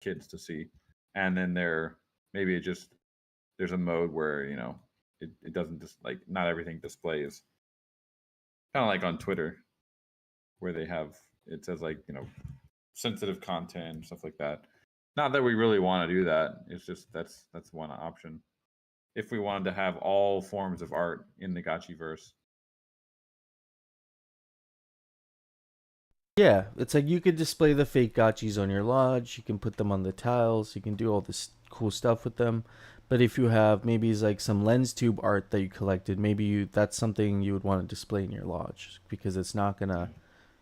kids to see. And then maybe there's a mode where it doesn't just like not everything displays. Kind of like on Twitter, where it says like sensitive content and stuff like that. Not that we really want to do that. It's just that's one option. If we wanted to have all forms of art in the Gotchiverse. Yeah, it's like you could display the fake gotchis on your lodge. You can put them on the tiles. You can do all this cool stuff with them. But if you have maybe it's like some lens tube art that you collected, that's something you would want to display in your lodge because it's not gonna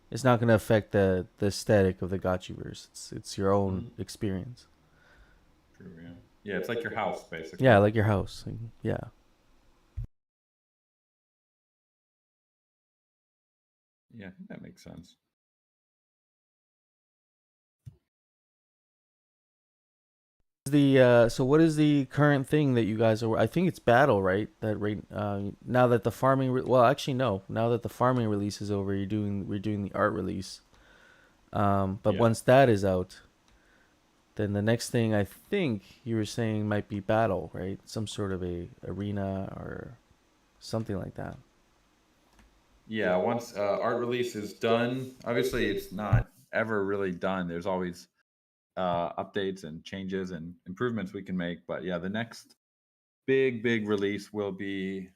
affect the aesthetic of the Gotchiverse. It's your own experience. True, yeah. Yeah, it's like your house basically. Yeah, like your house. Yeah. Yeah, I think that makes sense. So what is the current thing that you guys are? I think it's battle, right? Now that the farming actually no, now that the farming release is over, we're doing the art release. But Yeah. once that is out, then the next thing I think you were saying might be battle, right? Some sort of a arena or something like that. Yeah, once art release is done, obviously it's not ever really done. There's always updates and changes and improvements we can make. But yeah, the next big release will be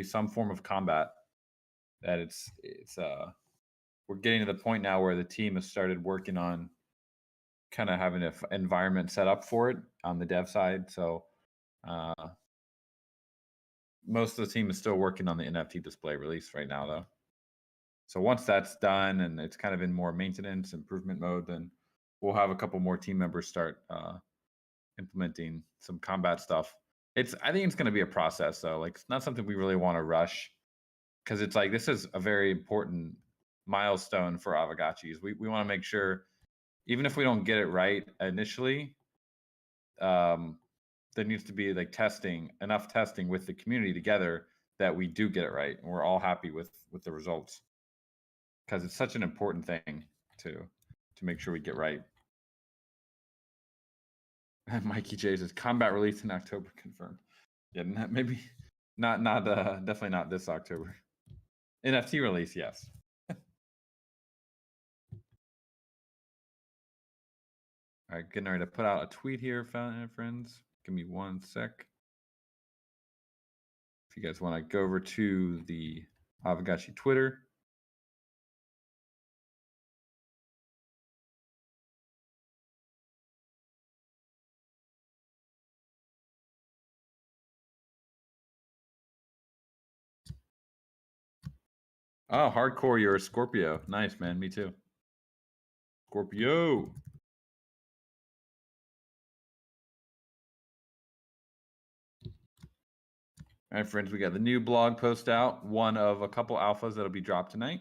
some form of combat. That it's we're getting to the point now where the team has started working on kind of having an environment set up for it on the dev side. So uh, most of the team is still working on the NFT display release right now, though. So once that's done and it's kind of in more maintenance improvement mode, then we'll have a couple more team members start implementing some combat stuff. I think it's going to be a process, though. Like it's not something we really want to rush because it's like this is a very important milestone for Aavegotchis. We want to make sure, even if we don't get it right initially, there needs to be like enough testing with the community together that we do get it right and we're all happy with the results, because it's such an important thing to make sure we get right. Mikey J says combat release in October confirmed. Yeah, maybe not definitely not this October. NFT release, yes. All right, getting ready to put out a tweet here, friends. Give me 1 sec. If you guys want to go over to the Aavegotchi Twitter. Oh, hardcore, you're a Scorpio. Nice, man. Me too. Scorpio. All right, friends, we got the new blog post out, one of a couple alphas that'll be dropped tonight.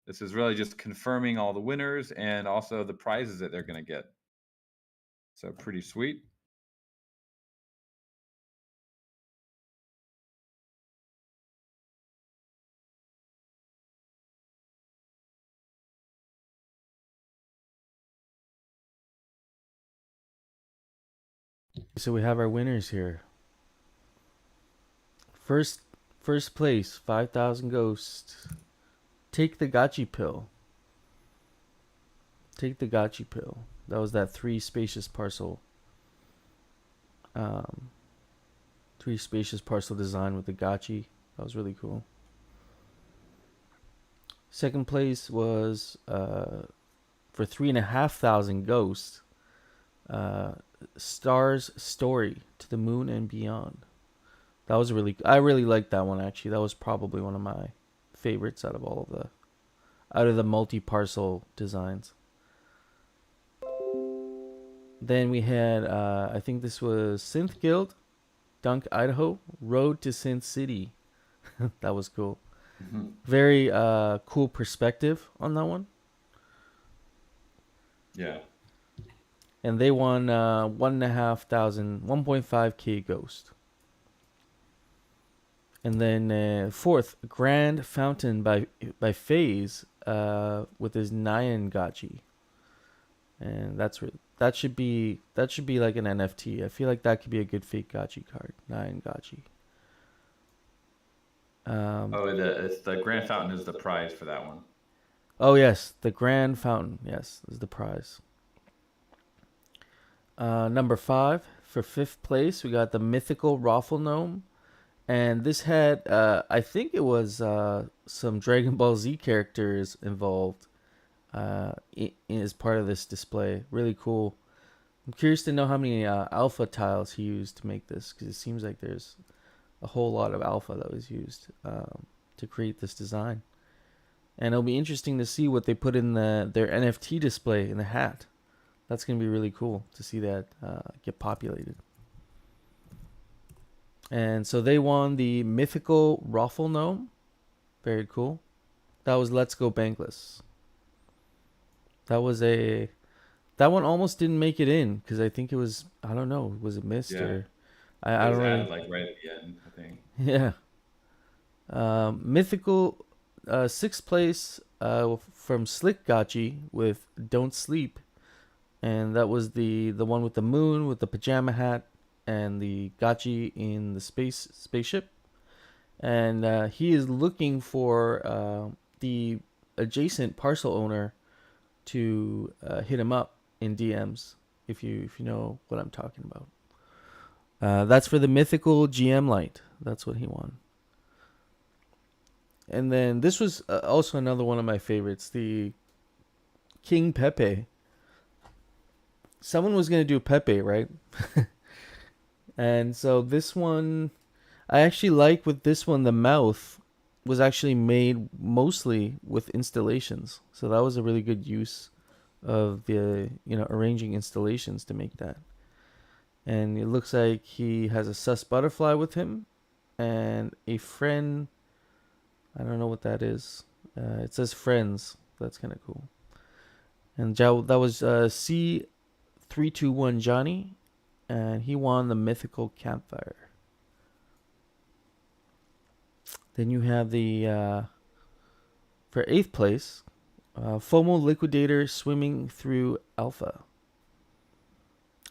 This is really just confirming all the winners and also the prizes that they're going to get. So pretty sweet. So we have our winners here. First place, 5,000 ghosts. Take the Gotchi pill. Take the Gotchi pill. That was that 3 spacious parcel. 3 spacious parcel design with the Gotchi. That was really cool. Second place was for 3,500 ghosts. Star's Story to the Moon and Beyond. That was I really liked that one actually. That was probably one of my favorites out of the multi-parcel designs. Then we had I think this was Synth Guild, Dunk, Idaho, Road to Synth City. That was cool. Mm-hmm. Very cool perspective on that one. Yeah. And they won 1.5K ghost. And then fourth, Grand Fountain by FaZe with his Nyan Gotchi. And that should be like an NFT. I feel like that could be a good fake Gotchi card. 9 Gotchi. Um, Oh, it's the Grand Fountain is the prize for that one. oh yes, the Grand Fountain. Yes, is the prize. Number 5 for fifth place, we got the Mythical Waffle Gnome, and this had I think it was some Dragon Ball Z characters involved as part of this display. Really cool. I'm curious to know how many alpha tiles he used to make this, because it seems like there's a whole lot of alpha that was used to create this design. And it'll be interesting to see what they put in their NFT display in the hat. That's going to be really cool to see that get populated. And so they won the Mythical Waffle Gnome. Very cool. That was Let's Go Bankless. That one almost didn't make it in because I think it was, I don't know, was it missed Yeah, or it I was don't really. added like right at the end, I think. Yeah. Mythical, sixth place from Slick Gotchi with Don't Sleep, and that was the one with the moon with the pajama hat and the Gotchi in the spaceship, and he is looking for the adjacent parcel owner to hit him up in DMs if you know what I'm talking about. That's for the Mythical GM Light. That's what he won. And then this was also another one of my favorites, the King Pepe. Someone was going to do Pepe, right? And so this one, I actually like with this one, the mouth was actually made mostly with installations. So that was a really good use of the, arranging installations to make that. And it looks like he has a sus butterfly with him and a friend. I don't know what that is. It says friends. That's kind of cool. And that was C321 Johnny, and he won the Mythical Campfire. Then you have the for eighth place, FOMO Liquidator Swimming Through Alpha,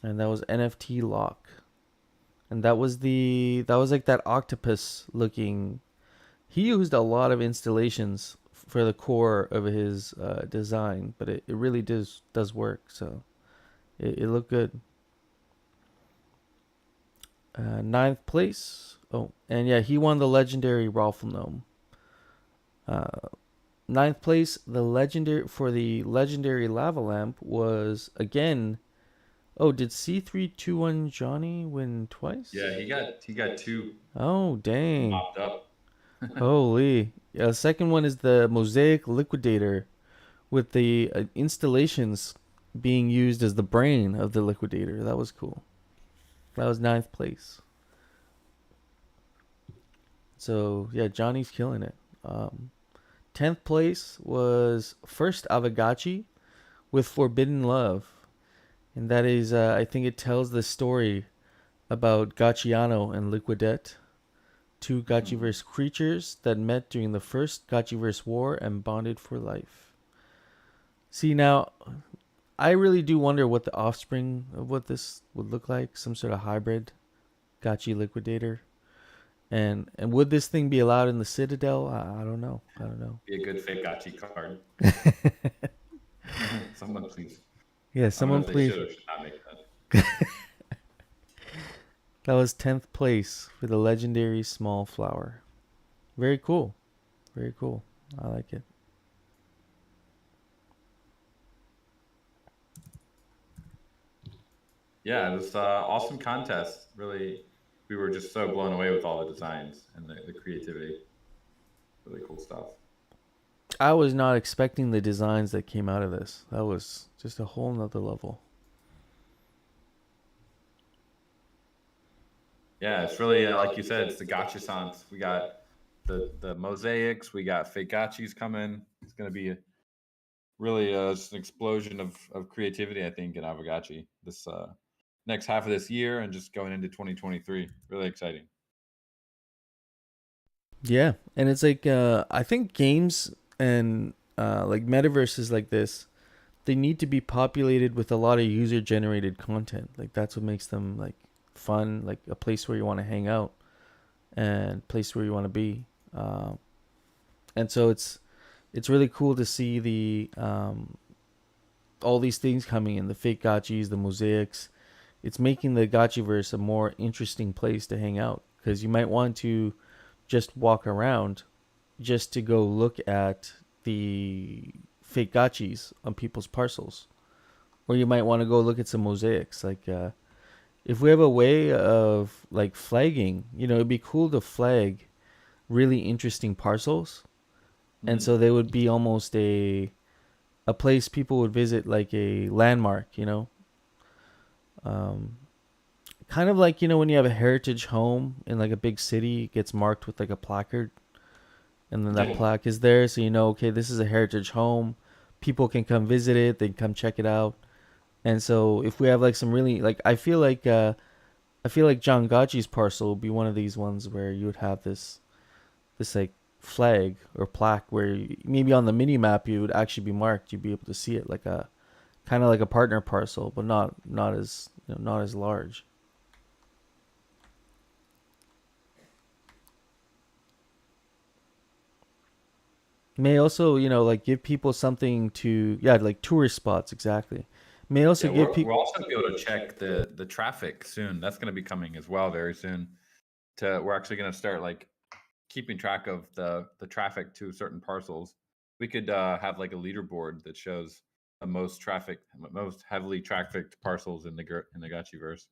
and that was NFT Lock, and that was like that octopus looking. He used a lot of installations for the core of his design, but it really does work. So it looked good. Ninth place. Oh, and yeah, he won the legendary Waffle Gnome. Ninth place, the legendary lava lamp was again. Oh, did C321 Johnny win twice? Yeah, he got two Oh, dang. mopped up. Holy. Yeah, the second one is the Mosaic Liquidator with the installations being used as the brain of the Liquidator. That was cool. That was ninth place. So, yeah, Johnny's killing it. 10th place was first Aavegotchi with Forbidden Love. And that is, I think it tells the story about Gacciano and Liquidette, two Gotchiverse creatures that met during the first Gotchiverse War and bonded for life. See, now, I really do wonder what the offspring of what this would look like. Some sort of hybrid Gotchi Liquidator. And would this thing be allowed in the Citadel? I don't know. I don't know. Be a good fake Gachi card. Someone please. Yeah, I don't know someone if they please. should or should not make that. That was 10th place for the legendary small flower. Very cool. Very cool. I like it. Yeah, it was awesome contest. Really, we were just so blown away with all the designs and the creativity. Really cool stuff. I was not expecting the designs that came out of this. That was just a whole nother level. Yeah, it's really like you said, it's the gotcha sans. We got the mosaics, we got fake gotchis coming. It's gonna be really just an explosion of creativity, I think, in Aavegotchi this next half of this year and just going into 2023. Really exciting. Yeah, and it's like I think games and like metaverses like this, they need to be populated with a lot of user generated content. Like that's what makes them like fun, like a place where you want to hang out and place where you want to be. And so it's really cool to see the all these things coming in, the fake gotchis, the mosaics. It's making the gotchiverse a more interesting place to hang out because you might want to just walk around just to go look at the fake gotchis on people's parcels, or you might want to go look at some mosaics. Like if we have a way of like flagging, it'd be cool to flag really interesting parcels, and so they would be almost a place people would visit, like a landmark. Um, Kind of like when you have a heritage home in like a big city, it gets marked with like a placard, and then that Yeah. plaque is there, so okay, this is a heritage home. People can come visit it. They can come check it out. And so if we have like some really like, I feel like John Gotchi's parcel would be one of these ones where you would have this like flag or plaque where maybe on the mini map you would actually be marked. You'd be able to see it like a kind of like a partner parcel, but not as not as large. May also like give people something to, yeah, like tourist spots, exactly. May also Yeah, give we're people. also gonna be able to check the traffic soon. That's gonna be coming as well very soon. We're actually gonna start like keeping track of the traffic to certain parcels. We could have like a leaderboard that shows the most heavily trafficked parcels in the Gotchiverse.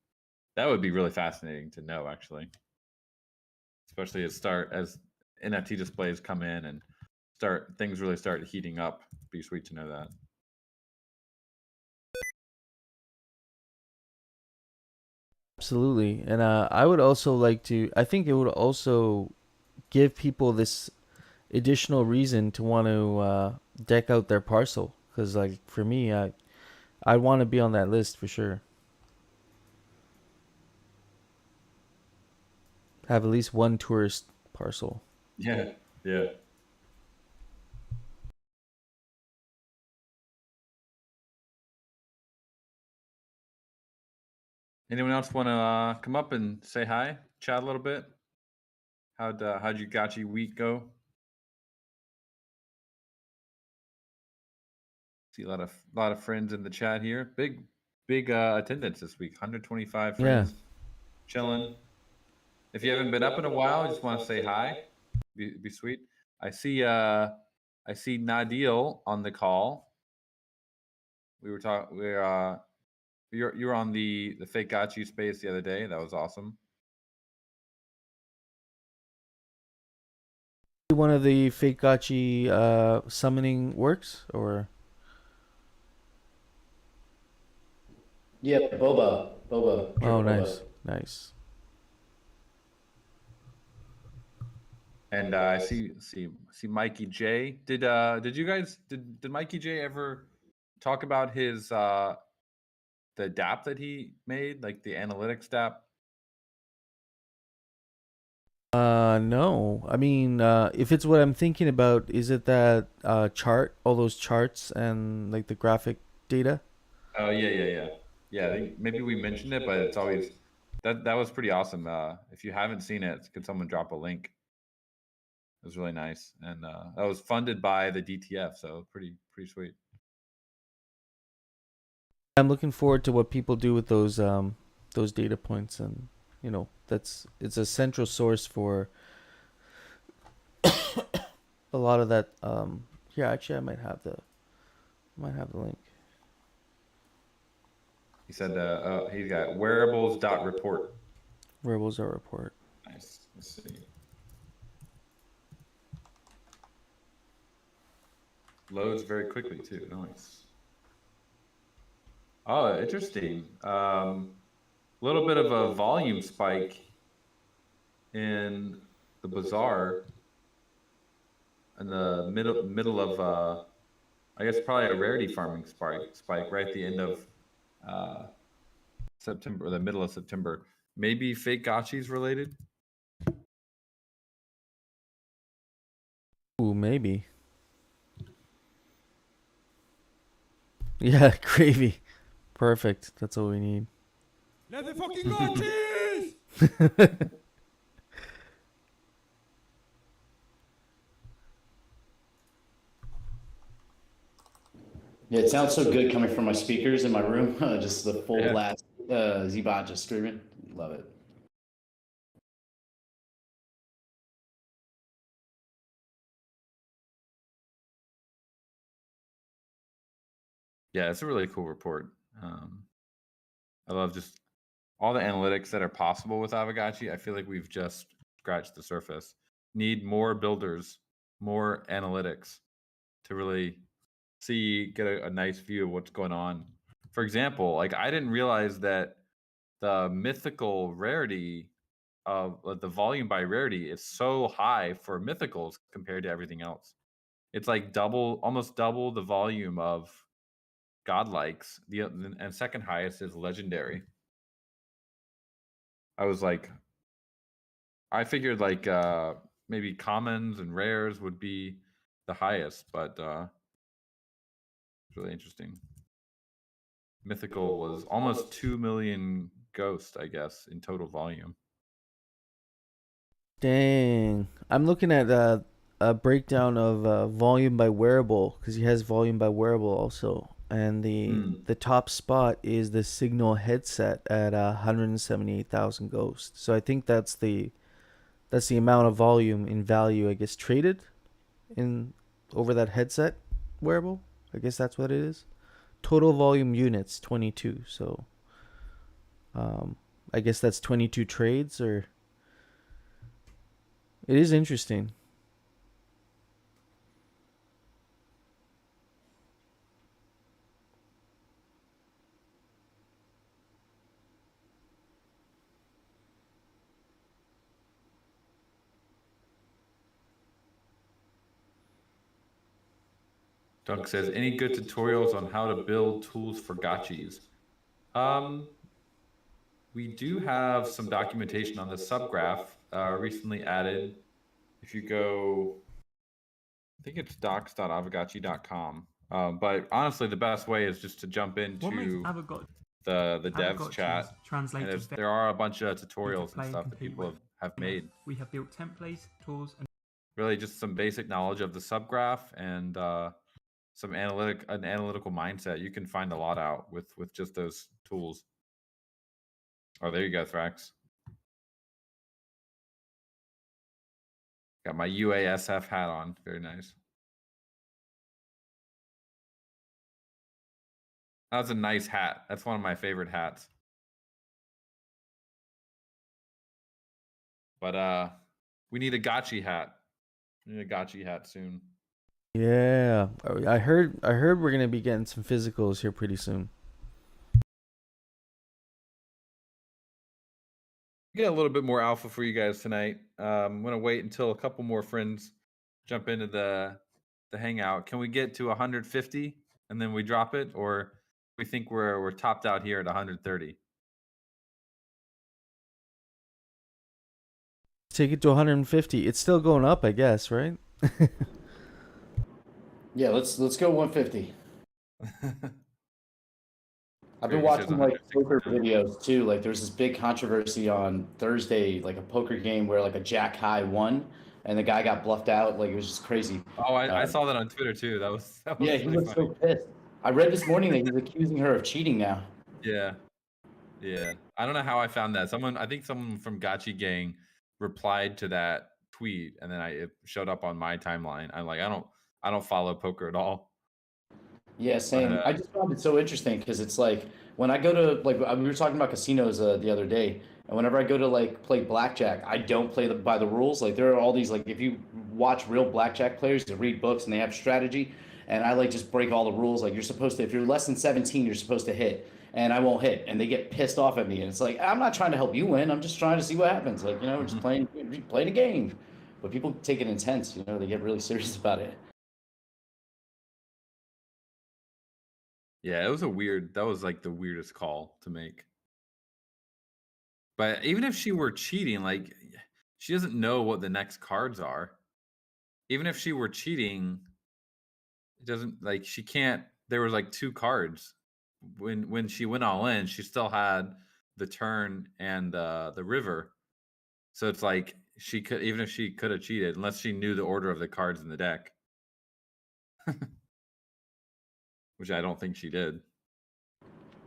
That would be really fascinating to know, actually, especially as NFT displays come in and start things really start heating up. It'd be sweet to know that. Absolutely. And I would also like to, I think it would also give people this additional reason to want to deck out their parcel. Because, like, for me, I want to be on that list for sure. Have at least one tourist parcel. Yeah, yeah. Anyone else want to come up and say hi, chat a little bit? How'd you Gotchi week go? See a lot of friends in the chat here. Big attendance this week. 125 Yeah. friends chilling. If you haven't been up in a while, just want to say hi. Be sweet. I see I see Nadil on the call. We were talking. You were on the fake Gotchi space the other day. That was awesome. One of the fake gotchi summoning works, or. Yeah, Boba, pure Oh, Boba. nice. Nice. And I see Mikey J. Did you guys did Mikey J ever talk about his the DApp that he made, like the analytics DApp? No. I mean, if it's what I'm thinking about, is it that chart, all those charts and like the graphic data? Oh yeah. I think maybe we mentioned it, but it's always that was pretty awesome. If you haven't seen it, could someone drop a link? It was really nice, and that was funded by the DTF, so pretty sweet. I'm looking forward to what people do with those data points, and it's a central source for a lot of that. Here, actually, I might have the link. He said he's got wearables.report. Wearables report. Nice. Let's see. Loads very quickly too. Nice. Oh, interesting. A little bit of a volume spike in the bazaar in the middle of I guess probably a rarity farming spike right at the end of uh, September or the middle of September. Maybe fake gotchis related. Ooh, maybe. Yeah, gravy. Perfect. That's all we need. Let the fucking go cheese! Yeah, it sounds so good coming from my speakers in my room. Just the full Yeah. blast Z-Bot just streaming. Love it. Yeah, it's a really cool report. I love just all the analytics that are possible with Aavegotchi. I feel like we've just scratched the surface. Need more builders, more analytics to really get a nice view of what's going on. For example, like I didn't realize that the mythical rarity of the volume by rarity is so high for mythicals compared to everything else. It's like almost double the volume of godlikes. And second highest is legendary. I figured like maybe commons and rares would be the highest, but it's really interesting. Mythical was almost 2 million ghost, I guess, in total volume. Dang. I'm looking at a breakdown of volume by wearable because he has volume by wearable also. And the top spot is the Signal headset at 178,000 ghost. So I think that's the amount of volume in value I guess traded in over that headset wearable. I guess that's what it is. Total volume units 22. So I guess that's 22 trades or it is interesting. Dunk says, any good tutorials on how to build tools for gotchis? We do have some documentation on the subgraph recently added. If you go, I think it's docs.aavegotchi.com. But honestly, the best way is just to jump into the devs chat. And there are a bunch of tutorials and stuff that people have made. We have built templates, tools, and really just some basic knowledge of the subgraph and an analytical mindset. You can find a lot out with just those tools. Oh, there you go, Thrax. Got my UASF hat on. Very nice. That's a nice hat. That's one of my favorite hats. But we need a gotchi hat. We need a gotchi hat soon. Yeah, I heard we're gonna be getting some physicals here pretty soon. Get a little bit more alpha for you guys tonight. I'm gonna wait until a couple more friends jump into the hangout. Can we get to 150 and then we drop it, or we think we're topped out here at 130? Take it to 150. It's still going up, I guess, right? Yeah, let's go 150. I've been Gravy says watching like 160. poker videos too. Like there's this big controversy on Thursday, like a poker game where like a jack high won and the guy got bluffed out. Like it was just crazy. Oh, I saw that on Twitter too. That was Yeah, he really was funny. so pissed. I read this morning that he's accusing her of cheating now. Yeah. I don't know how I found that. I think someone from Gotchi Gang replied to that tweet, and then it showed up on my timeline. I'm like, I don't follow poker at all. Yeah, same. I just found it so interesting because it's like when I go to like we were talking about casinos the other day, and whenever I go to like play blackjack, I don't play by the rules. Like there are all these like if you watch real blackjack players, they read books and they have strategy, and I like just break all the rules. Like you're supposed to, if you're less than 17, you're supposed to hit, and I won't hit, and they get pissed off at me, and it's like I'm not trying to help you win. I'm just trying to see what happens. Like we're just playing a game, but people take it intense. They get really serious about it. Yeah, that was like the weirdest call to make. But even if she were cheating, like she doesn't know what the next cards are. Even if she were cheating, it doesn't like she can't there was like 2 cards. When she went all in, she still had the turn and the river. So it's like she could, even if she could have cheated, unless she knew the order of the cards in the deck, which I don't think she did.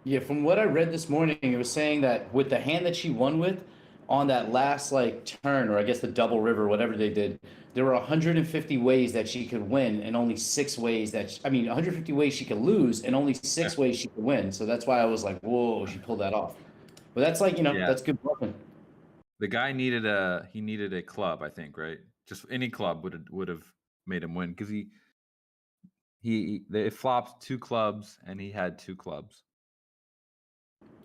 Yeah, from what I read this morning, it was saying that with the hand that she won with on that last like turn, or I guess the double river, whatever they did, there were 150 ways that she could win, and only 6 ways that I mean, 150 ways she could lose, and only six Yeah. ways she could win. So that's why I was like, whoa, she pulled that off. But that's like Yeah. that's good bluffing. The guy needed a club, I think, right? Just any club would have made him win because it flopped 2 clubs and he had 2 clubs.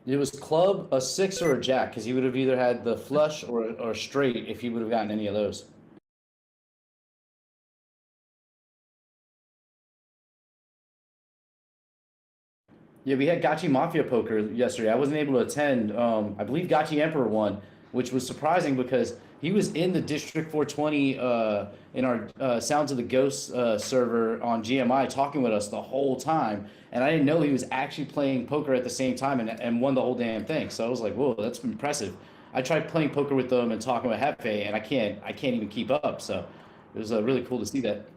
It was club, a 6, or a jack, because he would have either had the flush or straight if he would have gotten any of those. Yeah, we had Gotchi Mafia poker yesterday. I wasn't able to attend. I believe Gotchi Emperor won, which was surprising because he was in the District 420 in our Sounds of the Ghost server on GMI talking with us the whole time, and I didn't know he was actually playing poker at the same time and won the whole damn thing. So I was like, whoa, that's impressive. I tried playing poker with them and talking with Hefe, and I can't even keep up. So it was really cool to see that.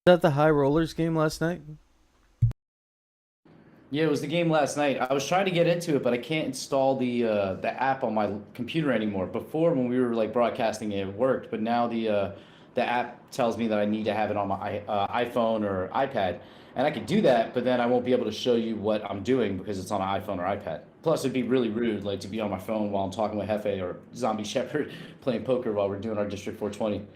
That the High Rollers game last night? Yeah, it was the game last night. I was trying to get into it, but I can't install the app on my computer anymore. Before, when we were like broadcasting, it worked, but now the app tells me that I need to have it on my iPhone or iPad, and I could do that, but then I won't be able to show you what I'm doing because it's on an iPhone or iPad. Plus, it'd be really rude, like to be on my phone while I'm talking with Hefe or Zombie Shepherd playing poker while we're doing our District 420.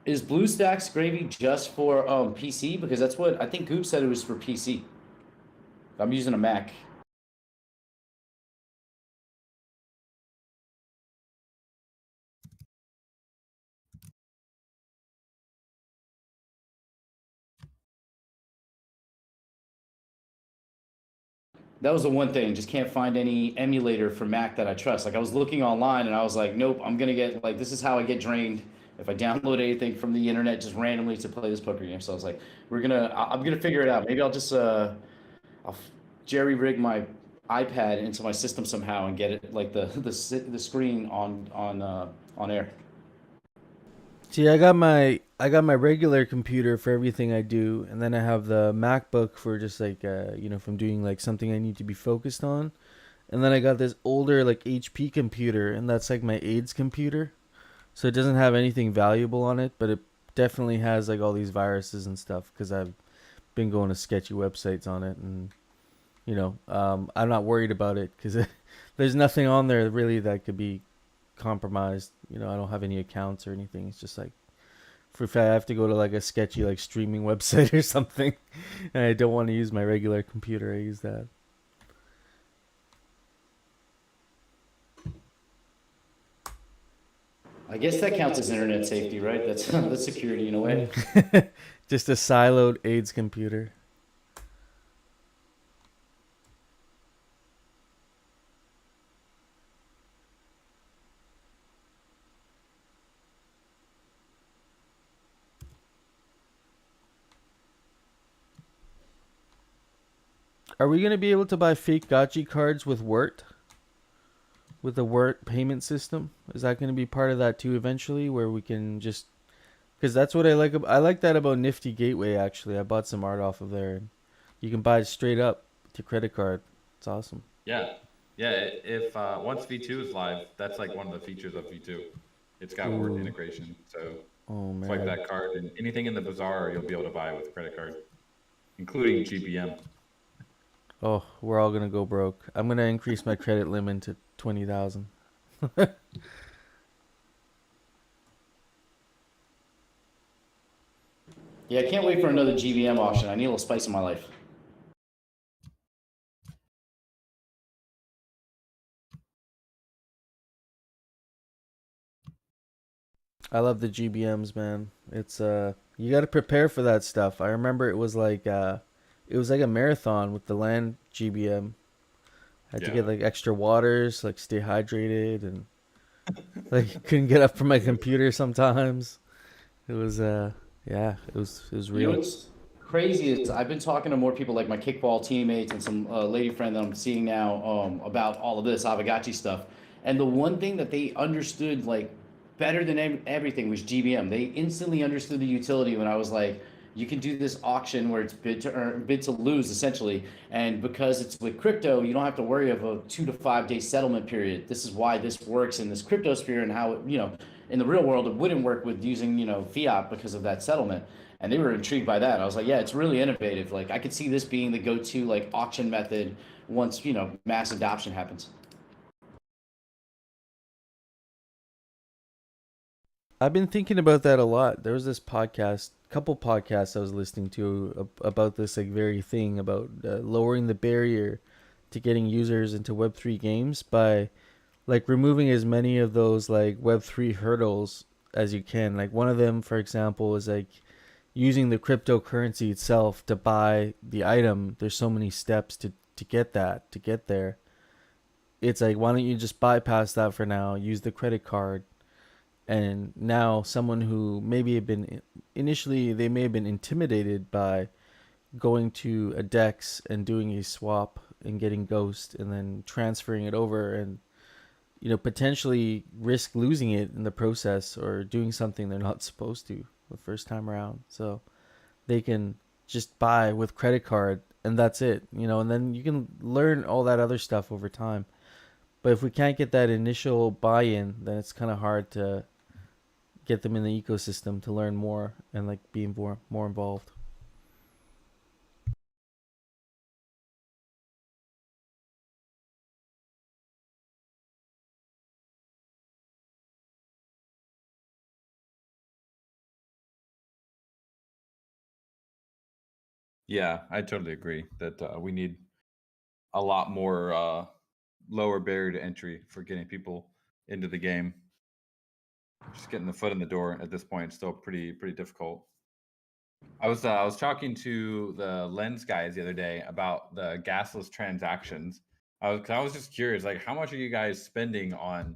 Is BlueStacks gravy just for PC? Because that's what I think Goop said it was for PC. I'm using a Mac. That was the one thing. Just can't find any emulator for Mac that I trust. Like I was looking online and I was like, nope, I'm gonna get like this is how I get drained if I download anything from the internet just randomly to play this poker game. So I was like, I'm gonna figure it out. Maybe I'll just I'll jerry rig my iPad into my system somehow and get it like the screen on air. See, I got my regular computer for everything I do, and then I have the MacBook for just like if I'm doing like something I need to be focused on. And then I got this older like HP computer, and that's like my AIDS computer. So it doesn't have anything valuable on it, but it definitely has like all these viruses and stuff because I've been going to sketchy websites on it, and I'm not worried about it because there's nothing on there really that could be compromised. I don't have any accounts or anything. It's just like if I have to go to like a sketchy like streaming website or something, and I don't want to use my regular computer, I use that. I guess that counts as internet safety, right? That's security in a way. Just a siloed AIDS computer. Are we going to be able to buy fake Gotchi cards with Wirt? With the Wirt payment system? Is that going to be part of that too eventually, where we can just... Because that's what I like. I like that about Nifty Gateway, actually. I bought some art off of there. You can buy it straight up to credit card. It's awesome. Yeah. If once V2 is live, that's like one of the features of V2. It's got Word integration, so swipe that card, and anything in the bazaar you'll be able to buy with a credit card, including GBM. Oh, we're all gonna go broke. I'm gonna increase my credit limit to 20,000. Yeah, I can't wait for another GBM auction. I need a little spice in my life. I love the GBMs, man. It's you got to prepare for that stuff. I remember it was like it was like a marathon with the land GBM. Had to get like extra waters, like stay hydrated, and like couldn't get up from my computer sometimes. It was yeah, it was You know real. what's crazy is I've been talking to more people like my kickball teammates and some lady friend that I'm seeing now about all of this Aavegotchi stuff. And the one thing that they understood like better than everything was GBM. They instantly understood the utility when I was like, you can do this auction where it's bid to earn, bid to lose essentially. And because it's with crypto, you don't have to worry of a 2 to 5 day settlement period. This is why this works in this crypto sphere and how it, in the real world it wouldn't work with using fiat because of that settlement, and they were intrigued by that. I was like, yeah, it's really innovative. Like I could see this being the go-to like auction method once mass adoption happens. I've been thinking about that a lot. There was this couple podcasts I was listening to about this like very thing about lowering the barrier to getting users into Web3 games by like removing as many of those like Web3 hurdles as you can. Like one of them, for example, is like using the cryptocurrency itself to buy the item. There's so many steps to get that, to get there. It's like, why don't you just bypass that for now? Use the credit card. And now someone who maybe had been initially, they may have been intimidated by going to a DEX and doing a swap and getting Ghost and then transferring it over and potentially risk losing it in the process or doing something they're not supposed to the first time around. So they can just buy with credit card and that's it, and then you can learn all that other stuff over time. But if we can't get that initial buy-in, then it's kind of hard to get them in the ecosystem to learn more and like be more involved. Yeah, I totally agree that we need a lot more lower barrier to entry for getting people into the game. Just getting the foot in the door at this point is still pretty difficult. I was talking to the Lens guys the other day about the gasless transactions. I was just curious, like, how much are you guys spending on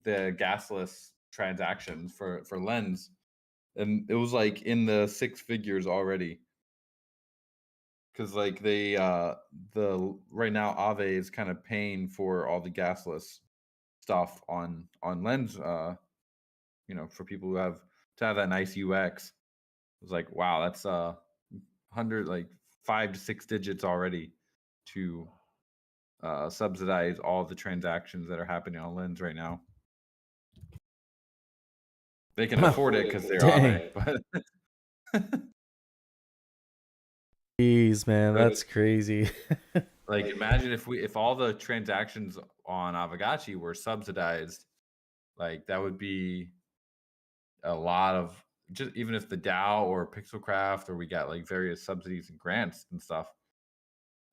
the gasless transactions for Lens? And it was like in the six figures already. Because like the right now Aave is kind of paying for all the gasless stuff on Lens. For people who have to have that nice UX. It was like, wow, that's 100 like 5 to 6 digits already to subsidize all the transactions that are happening on Lens right now. They can afford it because they're Aave, but Jeez, man, but that's crazy. like imagine if all the transactions on Aavegotchi were subsidized, like that would be a lot of, just even if the DAO or Pixelcraft or we got like various subsidies and grants and stuff,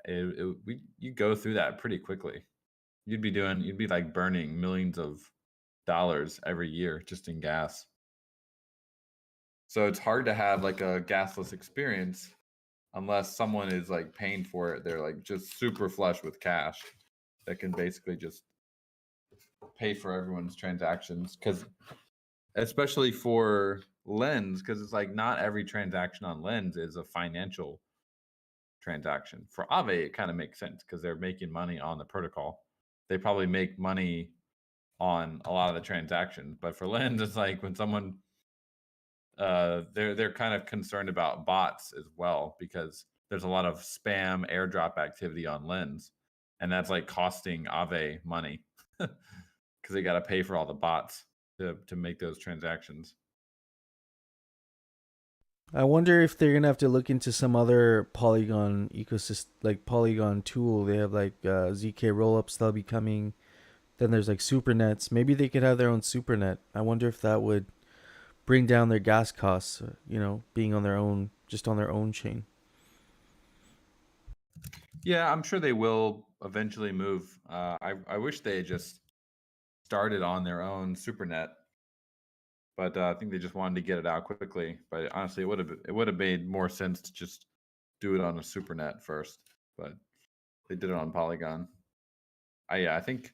you go through that pretty quickly. You'd be like burning millions of dollars every year just in gas. So it's hard to have like a gasless experience unless someone is like paying for it. They're like just super flush with cash that can basically just pay for everyone's transactions. Because especially for Lens, because it's like not every transaction on Lens is a financial transaction. For Aave, it kind of makes sense because they're making money on the protocol. They probably make money on a lot of the transactions. But for Lens, it's like when someone they're kind of concerned about bots as well because there's a lot of spam airdrop activity on Lens, and that's like costing Aave money because they got to pay for all the bots to make those transactions. I wonder if they're gonna have to look into some other Polygon ecosystem, like Polygon tool. They have like ZK rollups that'll be coming. Then there's like supernets. Maybe they could have their own supernet. I wonder if that would bring down their gas costs. Being on their own, just on their own chain. Yeah, I'm sure they will eventually move. I wish they just started on their own supernet, but I think they just wanted to get it out quickly. But honestly, it would have made more sense to just do it on a supernet first, but they did it on Polygon. I think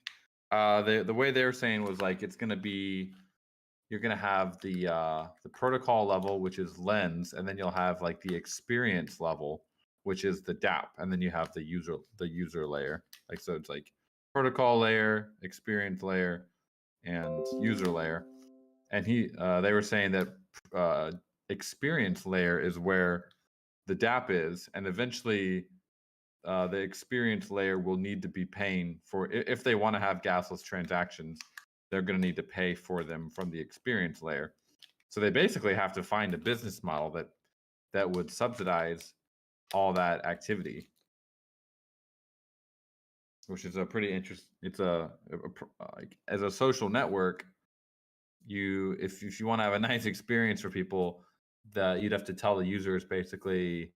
the way they were saying was like it's gonna be, you're gonna have the protocol level, which is Lens, and then you'll have like the experience level, which is the DApp, and then you have the user layer. Like, so it's like protocol layer, experience layer, and user layer. And they were saying that experience layer is where the DApp is, and eventually the experience layer will need to be paying for, if they want to have gasless transactions, they're going to need to pay for them from the experience layer. So they basically have to find a business model that would subsidize all that activity, which is a pretty interesting. It's like, as a social network, if you want to have a nice experience for people, that you'd have to tell the users basically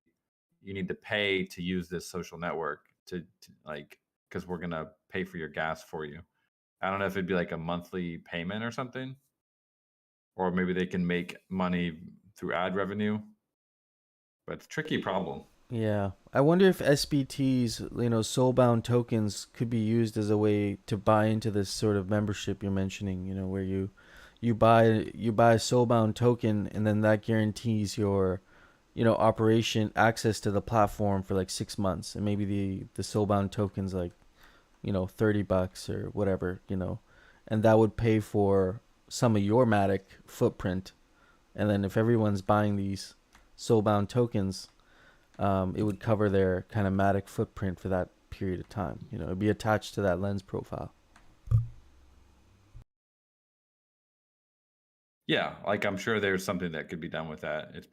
you need to pay to use this social network to like, because we're gonna pay for your gas for you. I don't know if it'd be like a monthly payment or something, or maybe they can make money through ad revenue. But it's a tricky problem. Yeah, I wonder if SBTs, soulbound tokens, could be used as a way to buy into this sort of membership you're mentioning. Where you buy a soulbound token, and then that guarantees your operation access to the platform for like 6 months, and maybe the soulbound tokens like $30 or whatever, and that would pay for some of your Matic footprint. And then if everyone's buying these soulbound tokens, it would cover their kind of Matic footprint for that period of time. It'd be attached to that Lens profile. Yeah, like I'm sure there's something that could be done with that. It's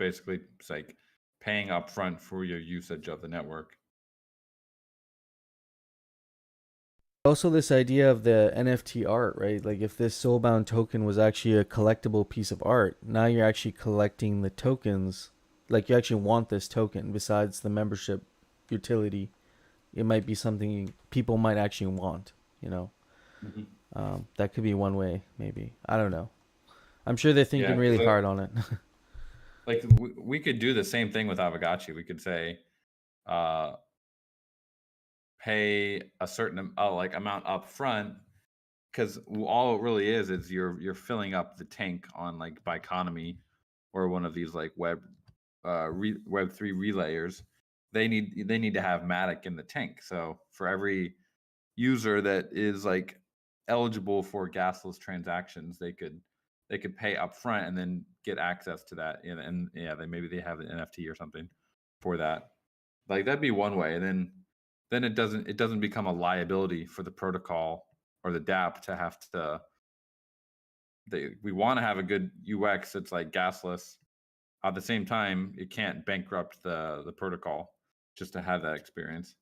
like paying upfront for your usage of the network. Also, this idea of the NFT art, right? Like, if this soulbound token was actually a collectible piece of art, now you're actually collecting the tokens. Like, you actually want this token besides the membership utility. It might be something people might actually want, Mm-hmm. That could be one way, maybe. I don't know. I'm sure they're thinking really hard on it. Like, we could do the same thing with Aavegotchi. We could say, pay a certain amount up front, because all it really is you're filling up the tank on like Biconomy or one of these like Web3 relayers. They need to have Matic in the tank. So for every user that is like eligible for gasless transactions, they could pay up front and then get access to that. And yeah, they have an NFT or something for that. Like, that'd be one way. And then it doesn't become a liability for the protocol or the DApp to have to. We want to have a good UX that's like gasless. At the same time, it can't bankrupt the protocol just to have that experience.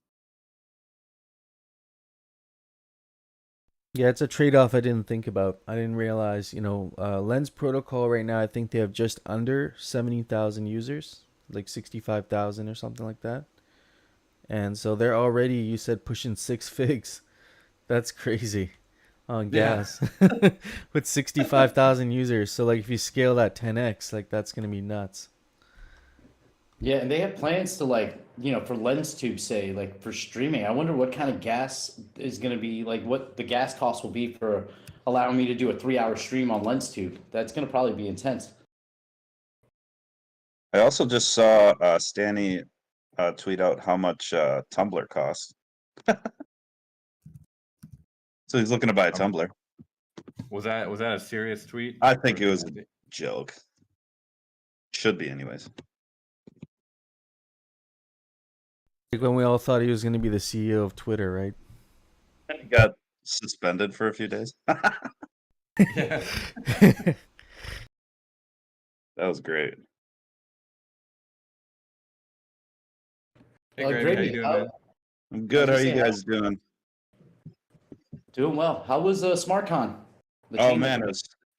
Yeah, it's a trade-off I didn't think about. I didn't realize, Lens protocol right now, I think they have just under 70,000 users, like 65,000 or something like that. And so they're already, you said, pushing 6 figs. That's crazy on gas. Yeah. With 65,000 users. So like if you scale that 10x, like that's going to be nuts. Yeah, and they have plans to for LensTube, say, like for streaming. I wonder what kind of gas is going to be, like what the gas cost will be for allowing me to do a 3-hour stream on LensTube. That's going to probably be intense. I also just saw Stanny tweet out how much Tumblr costs. So he's looking to buy a Tumblr. Was that a serious tweet? I think it was a joke. Should be, anyways. Like when we all thought he was going to be the CEO of Twitter, right? He got suspended for a few days. Yeah. That was great. Hey, Greg, how you doing, man? I'm good. How are you guys doing? Doing well. How was SmartCon? Oh man,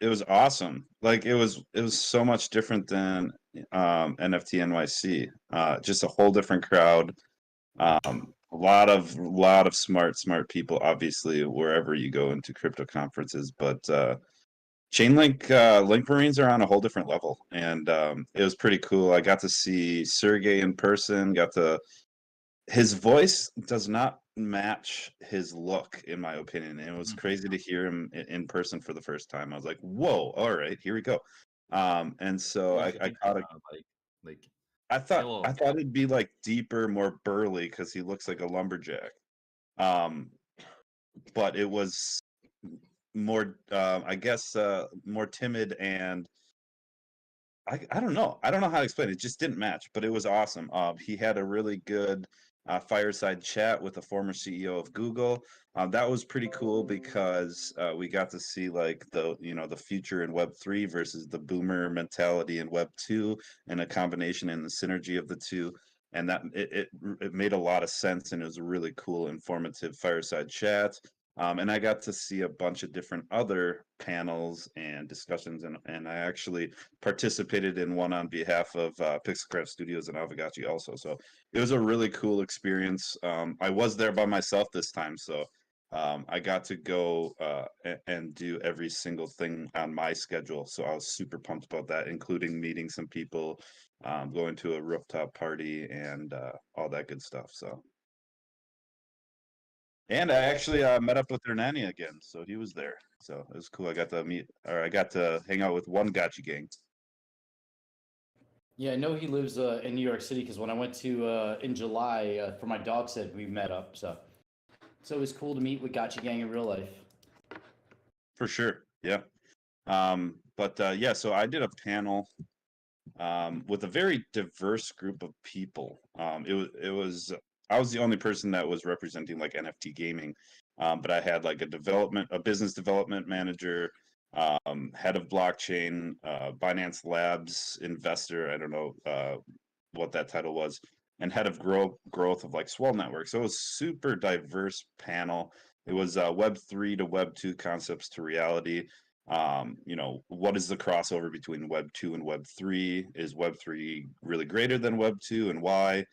it was awesome. Like it was so much different than NFT NYC. Just a whole different crowd. A lot of smart people, obviously, wherever you go into crypto conferences, but Chainlink Link Marines are on a whole different level, and it was pretty cool. I got to see Sergey in person. His voice does not match his look, in my opinion. It was crazy to hear him in person for the first time. I was like, "Whoa! All right, here we go." And so I caught a. Like I thought it'd be like deeper, more burly because he looks like a lumberjack. But it was more, I guess, more timid, and I don't know. I don't know how to explain it. It just didn't match, but it was awesome. He had a really good fireside chat with the former CEO of Google. That was pretty cool because we got to see like the future in Web3 versus the boomer mentality in Web2, and a combination and the synergy of the two. And that it made a lot of sense, and it was a really cool, informative fireside chat. And I got to see a bunch of different other panels and discussions, and I actually participated in one on behalf of Pixelcraft Studios and Aavegotchi also. So it was a really cool experience. I was there by myself this time, so I got to go and do every single thing on my schedule. So I was super pumped about that, including meeting some people, going to a rooftop party, and all that good stuff. So. And I actually met up with Hernani again, so he was there. So it was cool. I got to hang out with one Gotchi gang. Yeah, I know he lives in New York City because when I went to in July for my dog sit, we met up. So it was cool to meet with Gotcha Gang in real life. For sure, yeah. So I did a panel with a very diverse group of people. I was the only person that was representing like NFT gaming, but I had like a business development manager, head of blockchain, Binance Labs investor. I don't know what that title was, and head of growth of like Swell Network. So it was super diverse panel. It was Web3 to Web2 concepts to reality. What is the crossover between Web 2 and Web 3? Is Web 3 really greater than Web 2, and why?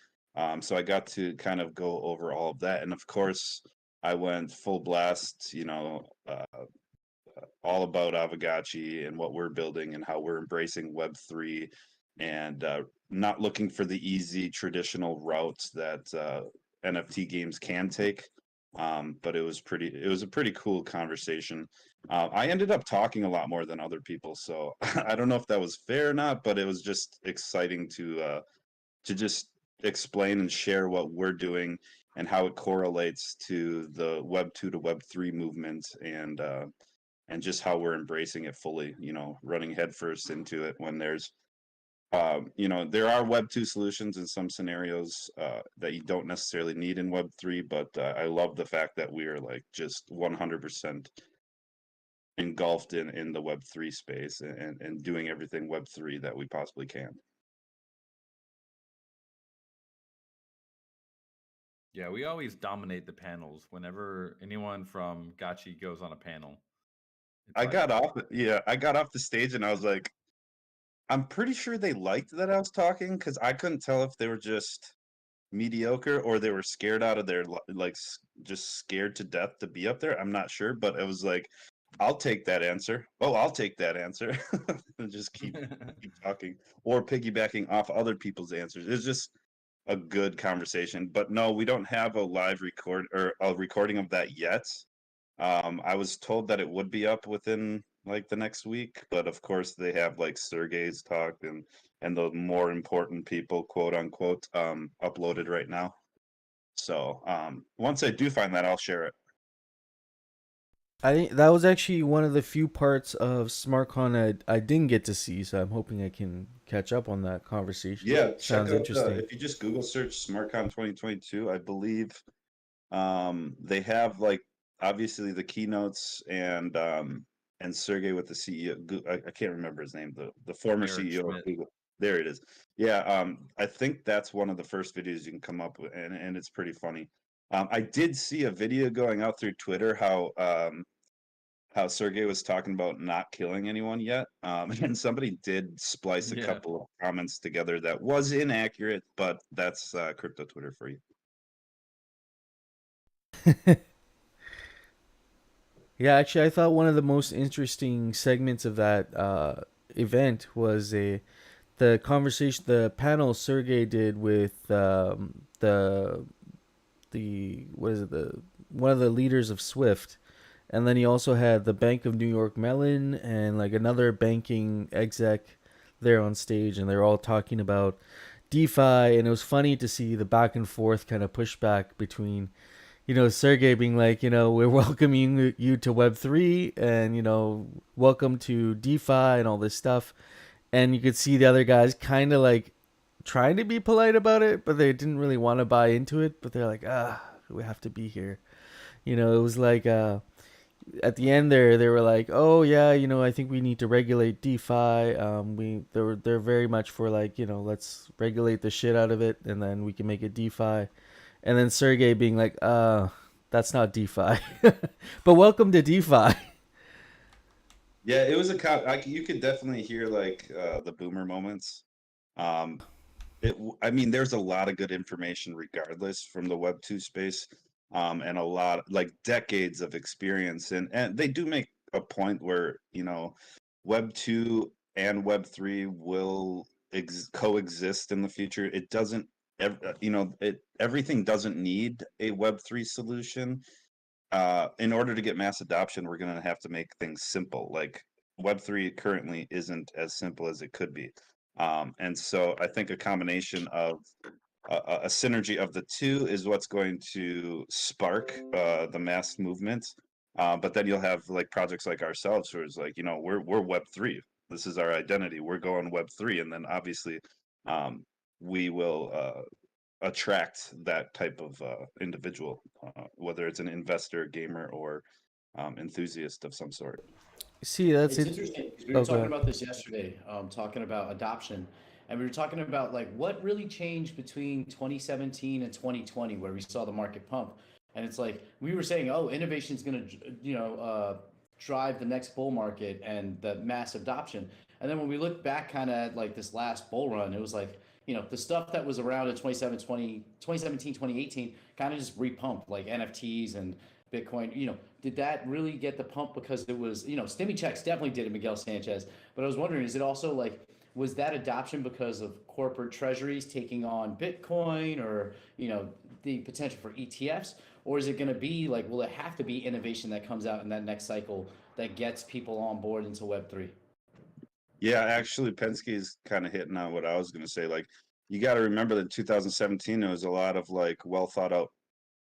So I got to kind of go over all of that, and of course I went full blast, all about Aavegotchi and what we're building and how we're embracing Web 3, and not looking for the easy traditional routes that NFT games can take. But it was a pretty cool conversation. I ended up talking a lot more than other people, so I don't know if that was fair or not, but it was just exciting to just explain and share what we're doing and how it correlates to the Web 2 to Web 3 movement, and just how we're embracing it fully, running headfirst into it when there are Web 2 solutions in some scenarios that you don't necessarily need in Web 3, but I love the fact that we are like just 100% engulfed in the Web 3 space, and doing everything Web 3 that we possibly can. Yeah, we always dominate the panels whenever anyone from Gotchi goes on a panel. I got off the stage and I was like, I'm pretty sure they liked that I was talking, because I couldn't tell if they were just mediocre or they were scared out of their just scared to death to be up there. I'm not sure, but it was like, I'll take that answer. Oh, I'll take that answer. And just keep talking or piggybacking off other people's answers. It's just a good conversation. But no, we don't have a live record or a recording of that yet. I was told that it would be up within like the next week, but of course they have like Sergey's talk and the more important people, quote unquote, uploaded right now. So once I do find that, I'll share it. I think that was actually one of the few parts of SmartCon I didn't get to see, so I'm hoping I can catch up on that conversation. Yeah, Sounds interesting. if you just Google search SmartCon 2022, I believe they have like obviously the keynotes, and Sergey with the CEO. I can't remember his name, the former Eric CEO Schmidt. of Google. There it is. Yeah, I think that's one of the first videos you can come up with, and it's pretty funny. I did see a video going out through Twitter how Sergey was talking about not killing anyone yet, and somebody did splice a couple of comments together that was inaccurate, but that's crypto Twitter for you. Yeah, actually, I thought one of the most interesting segments of that event was the conversation, the panel Sergey did with the what is it, the one of the leaders of Swift, and then he also had the Bank of New York Mellon and like another banking exec there on stage, and they're all talking about DeFi, and it was funny to see the back and forth kind of pushback between, Sergey being like, we're welcoming you to Web3, and, welcome to DeFi and all this stuff. And you could see the other guys kind of like trying to be polite about it, but they didn't really want to buy into it. But they're like, we have to be here. It was like, at the end there, they were like, oh yeah, I think we need to regulate DeFi. They're very much for like, let's regulate the shit out of it, and then we can make it DeFi. And then Sergey being like, that's not DeFi, but welcome to DeFi. Yeah, it was you could definitely hear like the boomer moments. I mean, there's a lot of good information regardless from the Web2 space, and a lot like decades of experience, and they do make a point where Web2 and Web3 will coexist in the future. It doesn't, everything doesn't need a Web3 solution. In order to get mass adoption, we're going to have to make things simple. Like Web3 currently isn't as simple as it could be. And so I think a combination of a synergy of the two is what's going to spark the mass movement. But then you'll have like projects like ourselves, where it's like, we're Web3. This is our identity. We're going Web3, and then obviously we will attract that type of individual, whether it's an investor, gamer, or enthusiast of some sort. See, that's It's it. interesting because we were talking about this yesterday, talking about adoption, and we were talking about like what really changed between 2017 and 2020, where we saw the market pump, and it's like we were saying, oh, innovation is going to, drive the next bull market and the mass adoption, and then when we look back kind of at like this last bull run, it was like the stuff that was around in 2017, 2018 kind of just repumped like NFTs and Bitcoin. Did that really get the pump because it was, stimmy checks definitely did it, Miguel Sanchez. But I was wondering, is it also like, was that adoption because of corporate treasuries taking on Bitcoin, or, the potential for ETFs? Or is it going to be like, will it have to be innovation that comes out in that next cycle that gets people on board into Web3? Yeah, actually, Penske is kind of hitting on what I was going to say. Like, you got to remember that 2017, there was a lot of like well thought out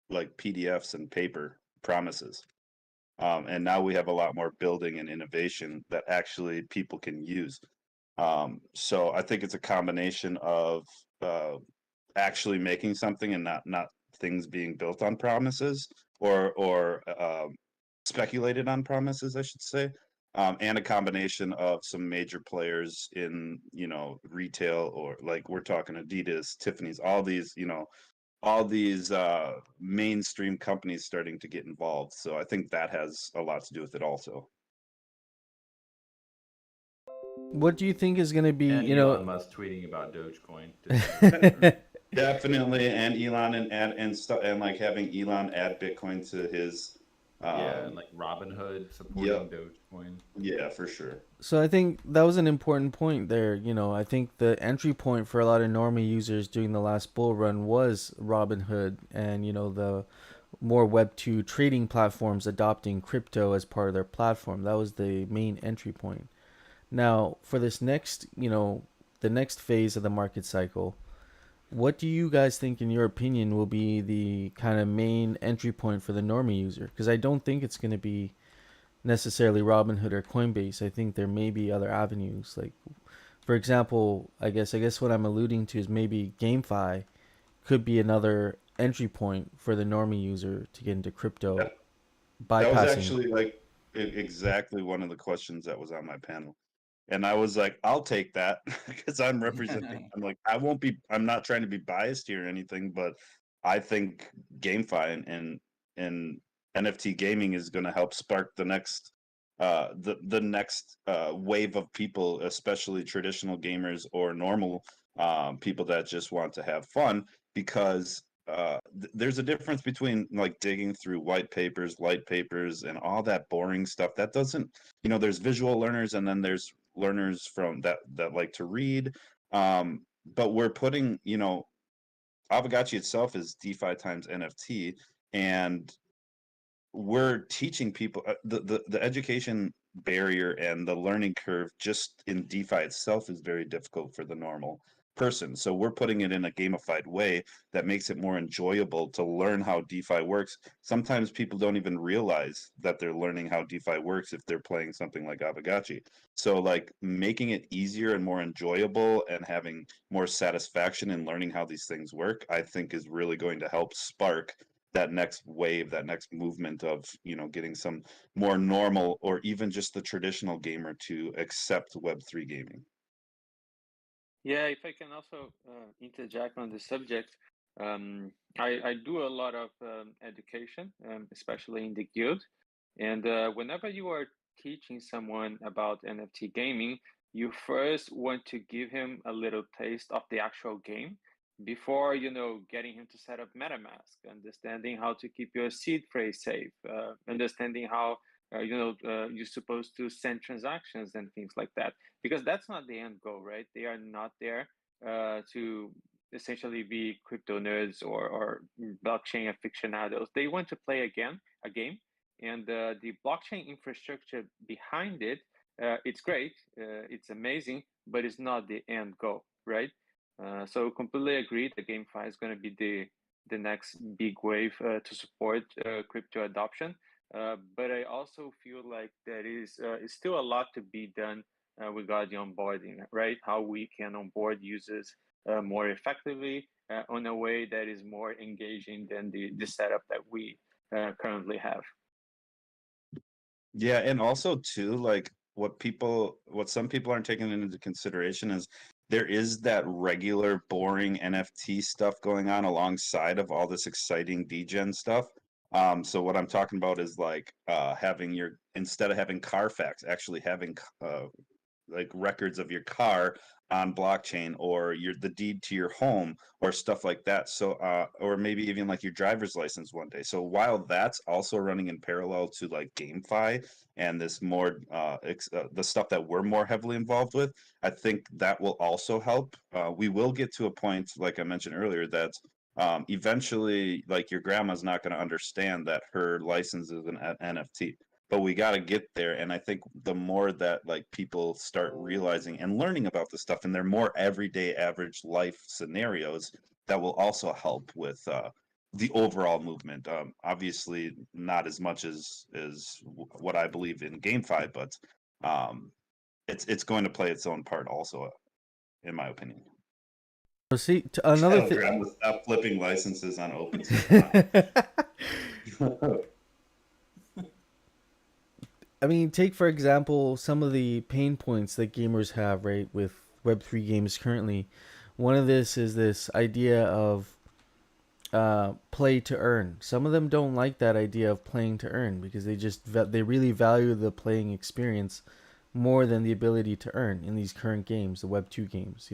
like PDFs and paper promises. And now we have a lot more building and innovation that actually people can use. So I think it's a combination of actually making something, and not things being built on promises, or speculated on promises, I should say. And a combination of some major players in retail, or like we're talking Adidas, Tiffany's, all these mainstream companies starting to get involved. So I think that has a lot to do with it also. What do you think is going to be, And Elon Musk tweeting about Dogecoin. Definitely, and Elon and stuff, and like having Elon add Bitcoin to his and like Robinhood supporting Dogecoin. Yeah, for sure. So I think that was an important point there. I think the entry point for a lot of normie users during the last bull run was Robinhood, and the more Web2 trading platforms adopting crypto as part of their platform. That was the main entry point. Now, for this next, the next phase of the market cycle, what do you guys think, in your opinion, will be the kind of main entry point for the normie user? Because I don't think it's going to be necessarily Robinhood or Coinbase. I think there may be other avenues. Like, for example, I guess what I'm alluding to is maybe GameFi could be another entry point for the normie user to get into crypto. Yeah. That was actually like exactly one of the questions that was on my panel. And I was like, I'll take that because I'm representing. I'm like, I'm not trying to be biased here or anything, but I think GameFi and NFT gaming is going to help spark the next the next wave of people, especially traditional gamers or normal people that just want to have fun, because there's a difference between like digging through white papers, light papers, and all that boring stuff. That doesn't, there's visual learners, and then there's learners from that like to read. But we're putting, Aavegotchi itself is DeFi times NFT, and we're teaching people the education barrier and the learning curve just in DeFi itself is very difficult for the normal person. So we're putting it in a gamified way that makes it more enjoyable to learn how DeFi works. Sometimes people don't even realize that they're learning how DeFi works if they're playing something like Aavegotchi. So like making it easier and more enjoyable and having more satisfaction in learning how these things work, I think is really going to help spark that next wave, that next movement of getting some more normal or even just the traditional gamer to accept Web3 gaming. Yeah, if I can also interject on the subject, I do a lot of education, especially in the guild, and whenever you are teaching someone about NFT gaming, you first want to give him a little taste of the actual game before getting him to set up MetaMask, understanding how to keep your seed phrase safe, understanding how you're supposed to send transactions and things like that, because that's not the end goal, right? They are not there to essentially be crypto nerds or blockchain aficionados. They want to play a game, and the blockchain infrastructure behind it, it's great, it's amazing, but it's not the end goal, right? So completely agree. The GameFi is going to be the next big wave to support crypto adoption. But I also feel like there is still a lot to be done regarding onboarding, right? How we can onboard users more effectively on a way that is more engaging than the setup that we currently have. Yeah, and also too, like what some people aren't taking into consideration is there is that regular boring NFT stuff going on alongside of all this exciting degen stuff. So what I'm talking about is like having instead of having Carfax, actually having like records of your car on blockchain, or the deed to your home or stuff like that. So or maybe even like your driver's license one day. So while that's also running in parallel to like GameFi and this more the stuff that we're more heavily involved with, I think that will also help. We will get to a point, like I mentioned earlier, that eventually like your grandma's not going to understand that her license is an NFT, but we got to get there. And I think the more that like people start realizing and learning about this stuff in their more everyday average life scenarios, that will also help with the overall movement. Obviously not as much as what I believe in GameFi, but it's going to play its own part also, in my opinion. So see, another thing. Stop flipping licenses on OpenSea. I mean, take for example some of the pain points that gamers have, right, with Web3 games currently. One of this is this idea of play to earn. Some of them don't like that idea of playing to earn because they really value the playing experience more than the ability to earn in these current games, the Web2 games.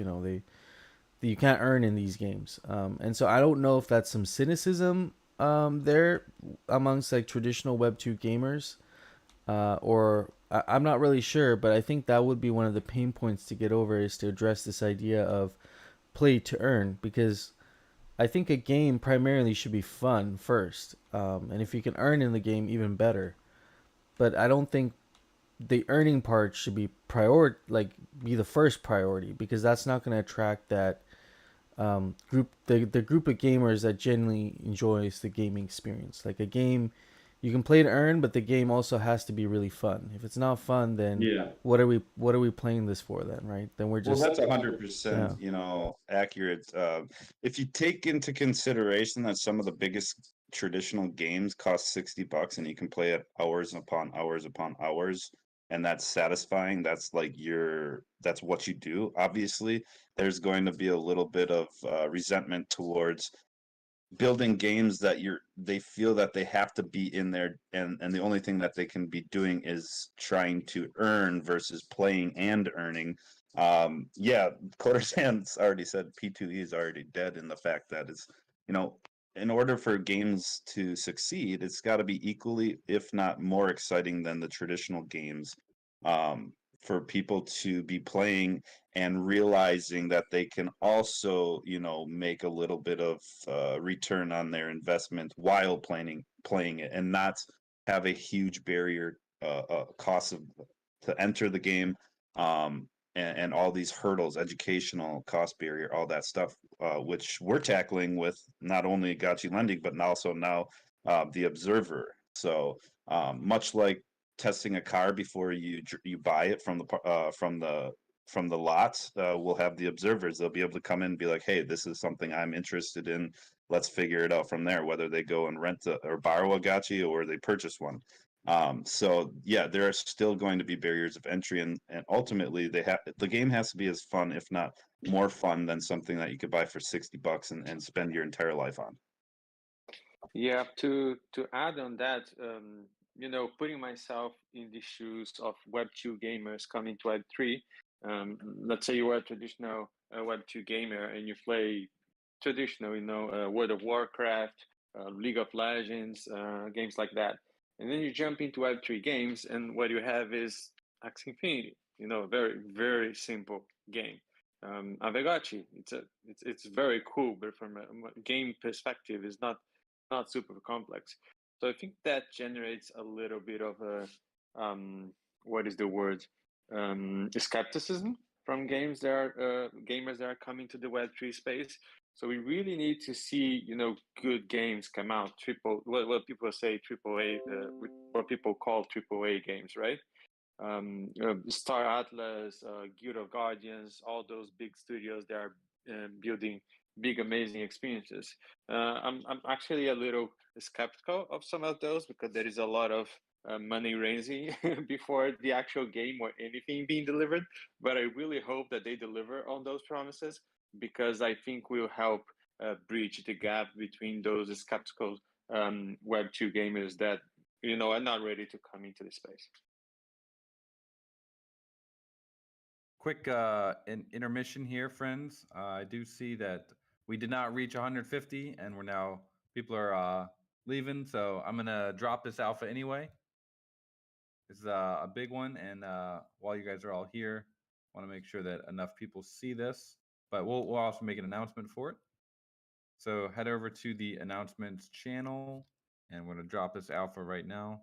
You can't earn in these games, and so I don't know if that's some cynicism there amongst like traditional Web2 gamers. Or I'm not really sure, but I think that would be one of the pain points to get over, is to address this idea of play to earn, because I think a game primarily should be fun first, and if you can earn in the game, even better. But I don't think the earning part should be be the first priority, because that's not going to attract that the group of gamers that genuinely enjoys the gaming experience. Like a game, you can play to earn, but the game also has to be really fun. If it's not fun, then what are we playing this for then, right? Then we're just... Well, that's 100%, accurate. If you take into consideration that some of the biggest traditional games cost $60 and you can play it hours upon hours upon hours, and that's satisfying, that's like that's what you do. Obviously, there's going to be a little bit of resentment towards building games that they feel that they have to be in there, and the only thing that they can be doing is trying to earn versus playing and earning. Codersan's already said P2E is already dead, in the fact that it's in order for games to succeed, it's got to be equally, if not more exciting than the traditional games, for people to be playing and realizing that they can also, make a little bit of return on their investment while playing it, and not have a huge barrier cost to enter the game, and all these hurdles, educational cost barrier, all that stuff, which we're tackling with not only Gotchi Lending, but also now the Observer. So much like testing a car before you buy it from the lot, we'll have the observers. They'll be able to come in and be like, hey, this is something I'm interested in. Let's figure it out from there, whether they go and rent or borrow a Gotchi or they purchase one. So yeah, there are still going to be barriers of entry, and ultimately the game has to be as fun, if not more fun, than something that you could buy for $60 and spend your entire life on. Yeah, to add on that, putting myself in the shoes of Web2 gamers coming to Web3, let's say you are a traditional Web2 gamer and you play traditional, World of Warcraft, League of Legends, games like that. And then you jump into Web3 games, and what you have is Axie Infinity, a very, very simple game. Aavegotchi, it's very cool, but from a game perspective, it's not super complex. So I think that generates a little bit of a what is the word? Skepticism from gamers that are coming to the Web3 space. So we really need to see, good games come out. What people say AAA, what people call AAA games, right? Star Atlas, Guild of Guardians, all those big studios that are building big, amazing experiences. I'm actually a little skeptical of some of those because there is a lot of money raising before the actual game or anything being delivered. But I really hope that they deliver on those promises, because I think will help bridge the gap between those skeptical Web2 gamers that are not ready to come into the space. Quick intermission here, friends. I do see that we did not reach 150, and people are leaving, so I'm gonna drop this alpha anyway. This is a big one, and while you guys are all here, I want to make sure that enough people see this, but we'll also make an announcement for it. So head over to the announcements channel, and we're gonna drop this alpha right now.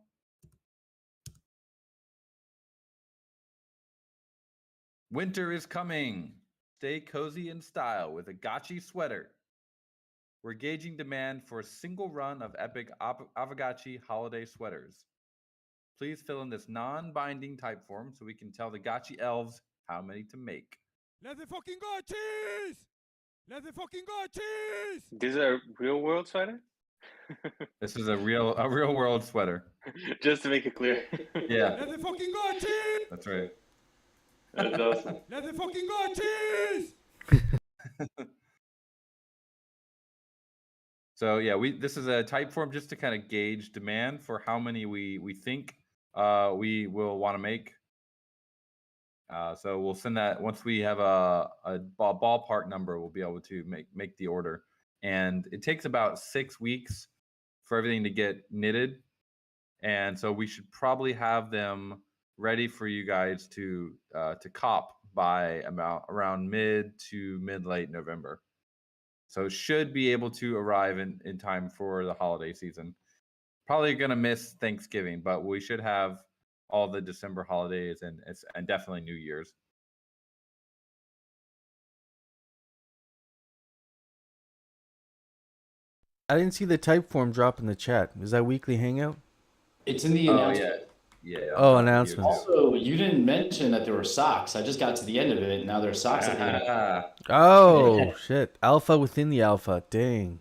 Winter is coming. Stay cozy in style with a Gotchi sweater. We're gauging demand for a single run of epic Aavegotchi holiday sweaters. Please fill in this non-binding type form so we can tell the Gotchi elves how many to make. Let the fucking Gotchis! Let the fucking Gotchis! This is a real world sweater? This is a real world sweater. Just to make it clear. Yeah. Let the fucking Gotchis! That's right. That's awesome. Let the fucking Gotchis! So yeah, this is a type form just to kind of gauge demand for how many we think we will want to make. So we'll send that once we have a ballpark number. We'll be able to make the order, and it takes about 6 weeks for everything to get knitted, and so we should probably have them ready for you guys to cop by around mid to late November. So should be able to arrive in time for the holiday season. Probably gonna miss Thanksgiving, but we should have all the December holidays and definitely New Year's. I didn't see the type form drop in the chat. Is that weekly Hangout? It's in the announcement. Yeah. Oh, announcements. Also, you didn't mention that there were socks. I just got to the end of it, and now there's socks at the end. Oh, shit. Alpha within the alpha. Dang.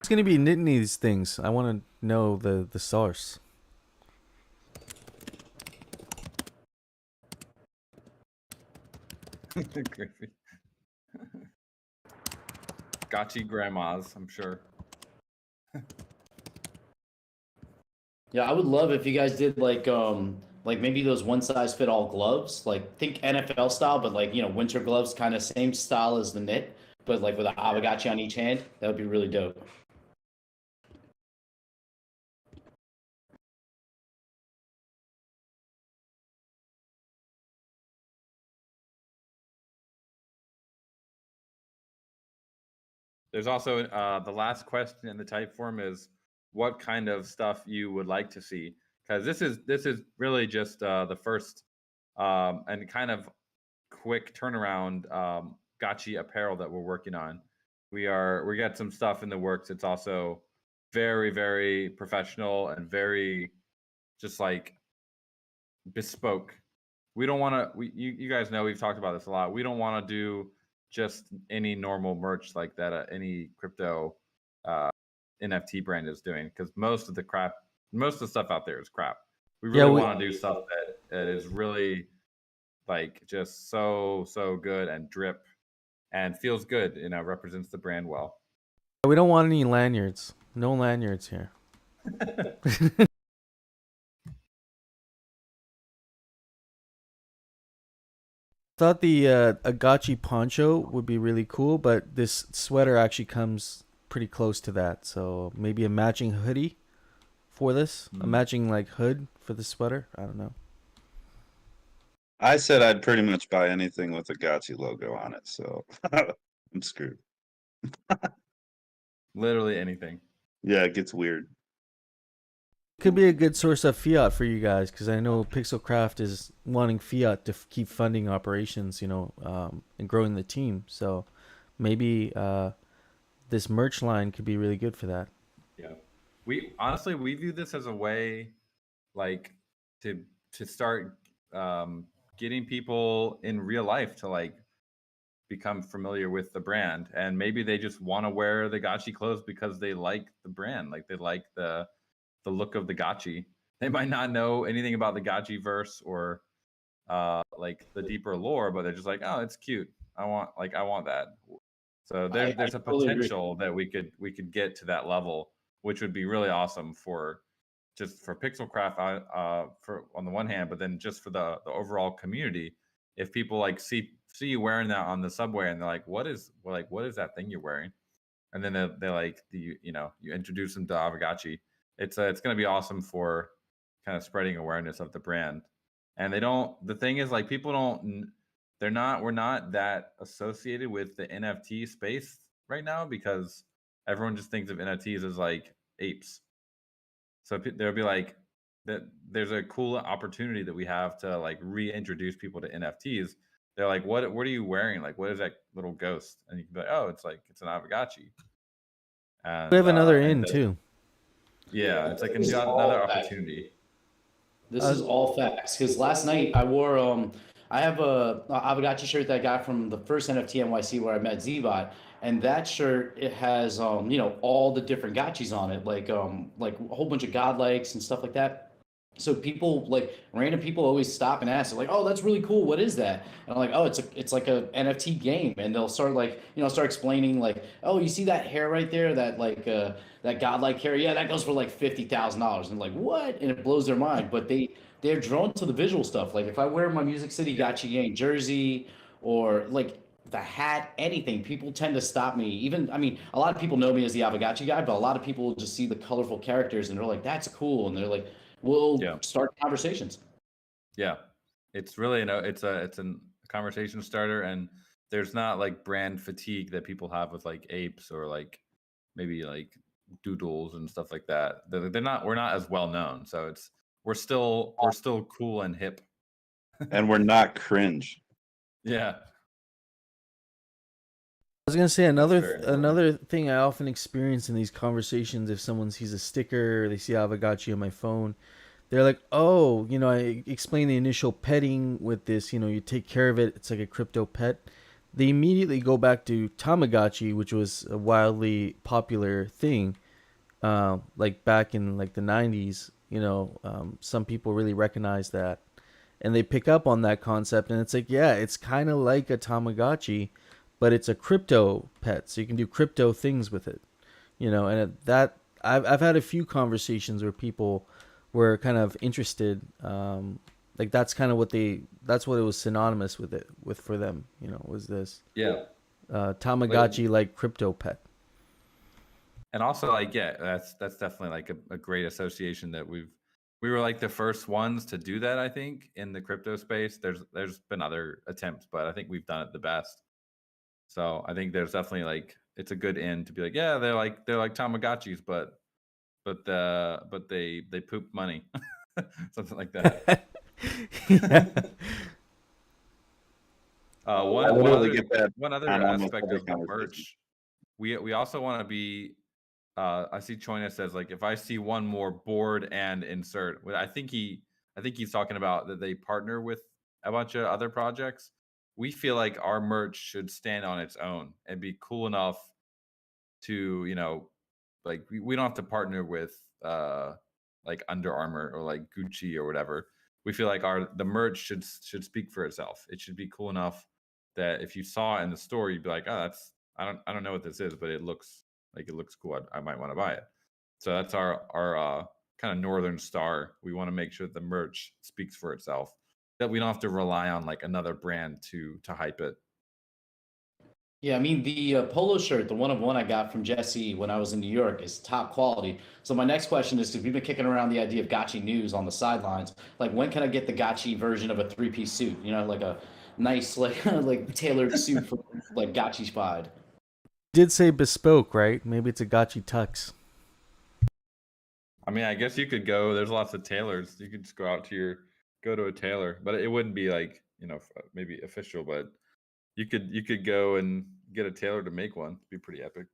Who's going to be knitting these things? I want to know the source. Gotchi grandmas, I'm sure. Yeah, I would love if you guys did like maybe those one size fit all gloves, like think NFL style, but like winter gloves, kind of same style as the knit, but like with an Aavegotchi on each hand, that would be really dope. There's also the last question in the type form is what kind of stuff you would like to see, because this is really just the first and kind of quick turnaround gotchi apparel that we're working on. We got some stuff in the works. It's also very, very professional and very just like bespoke. We don't want to. You guys know we've talked about this a lot. We don't want to do just any normal merch like that any crypto NFT brand is doing, because most of the stuff out there is crap. We really want to do stuff that is really like just so good and drip and feels good, represents the brand well. We don't want any lanyards. No lanyards here. Thought the Aavegotchi poncho would be really cool, but this sweater actually comes pretty close to that. So maybe a matching hoodie for this, a matching like hood for the sweater. I don't know. I said I'd pretty much buy anything with a Gotchi logo on it, so I'm screwed. Literally anything. Yeah, it gets weird. Could be a good source of fiat for you guys, because I know Pixelcraft is wanting fiat to keep funding operations, and growing the team. So maybe this merch line could be really good for that. Yeah, we view this as a way, like, to start getting people in real life to like become familiar with the brand, and maybe they just want to wear the gotchi clothes because they like the brand, like they like the look of the gotchi. They might not know anything about the gotchi verse or like the deeper lore, but they're just like, oh, it's cute. I want that. So there's a potential that we could get to that level, which would be really awesome for Pixelcraft for on the one hand, but then just for the overall community. If people like see you wearing that on the subway and they're like, what is that thing you're wearing? And then they like you introduce them to Aavegotchi. It's going to be awesome for kind of spreading awareness of the brand. And the thing is, like, we're not that associated with the NFT space right now, because everyone just thinks of NFTs as like apes. So there'll be like that. There's a cool opportunity that we have to like reintroduce people to NFTs. They're like, what are you wearing? Like, what is that little ghost? And you can be like, oh, it's an Aavegotchi. And we have another too. Yeah, it's like another opportunity. This is all facts, because last night I wore I have a Aavegotchi shirt that I got from the first NFT NYC where I met Zbot, and that shirt, it has all the different gotchis on it, like a whole bunch of godlikes and stuff like that. So people, like random people, always stop and ask, like, "Oh, that's really cool. What is that?" And I'm like, "Oh, it's like a NFT game." And they'll start start explaining, like, "Oh, you see that hair right there? That that godlike hair? Yeah, that goes for like $50,000." And like, what? And it blows their mind. But they're drawn to the visual stuff. Like if I wear my Music City Gotchi Gang jersey, or like the hat, anything, people tend to stop me. Even, I mean, a lot of people know me as the Aavegotchi guy, but a lot of people will just see the colorful characters and they're like, "That's cool," and they're like, we'll start conversations. Yeah, it's really it's a conversation starter, and there's not like brand fatigue that people have with like apes or like maybe like doodles and stuff like that. We're not as well known, so we're still cool and hip, and we're not cringe. Yeah. I was gonna say another thing I often experience in these conversations, if someone sees a sticker or they see Aavegotchi on my phone, they're like, "Oh, I explain the initial petting with this. You take care of it. It's like a crypto pet." They immediately go back to Tamagotchi, which was a wildly popular thing, like back in like the 90s. Some people really recognize that, and they pick up on that concept, and it's like, yeah, it's kind of like a Tamagotchi, but it's a crypto pet, so you can do crypto things with it, and that I've had a few conversations where people were kind of interested, that's kind of that's what it was synonymous with for them, was this. Yeah, Tamagotchi like crypto pet. And also, like, yeah, that's definitely like a great association that we were like the first ones to do that. I think in the crypto space, there's been other attempts, but I think we've done it the best. So I think there's definitely like it's a good end to be like, yeah, they're like Tamagotchis, but they poop money, something like that. Yeah. One I one literally other get that one other on almost aspect every of the conversation. merch, we also want to be. I see Choina says like if I see one more board and insert. I think he's talking about that they partner with a bunch of other projects. We feel like our merch should stand on its own and be cool enough to like we don't have to partner with like Under Armour or like Gucci or whatever. We feel like the merch should speak for itself. It should be cool enough that if you saw it in the store, you'd be like, oh, that's I don't know what this is, but it looks cool. I might want to buy it. So that's our kind of northern star. We want to make sure that the merch speaks for itself. That we don't have to rely on like another brand to hype it. Yeah, I mean the polo shirt, the one of one I got from Jesse when I was in New York, is top quality. So my next question is, because we've been kicking around the idea of Gotchi news on the sidelines, like when can I get the Gotchi version of a three-piece suit? You know, like a nice like like tailored suit for like Gotchi Spide. Did say bespoke, right? Maybe it's a Gotchi tux. I mean, I guess you could go. There's lots of tailors. You could just go to a tailor, but it wouldn't be like maybe official. But you could go and get a tailor to make one. It'd be pretty epic.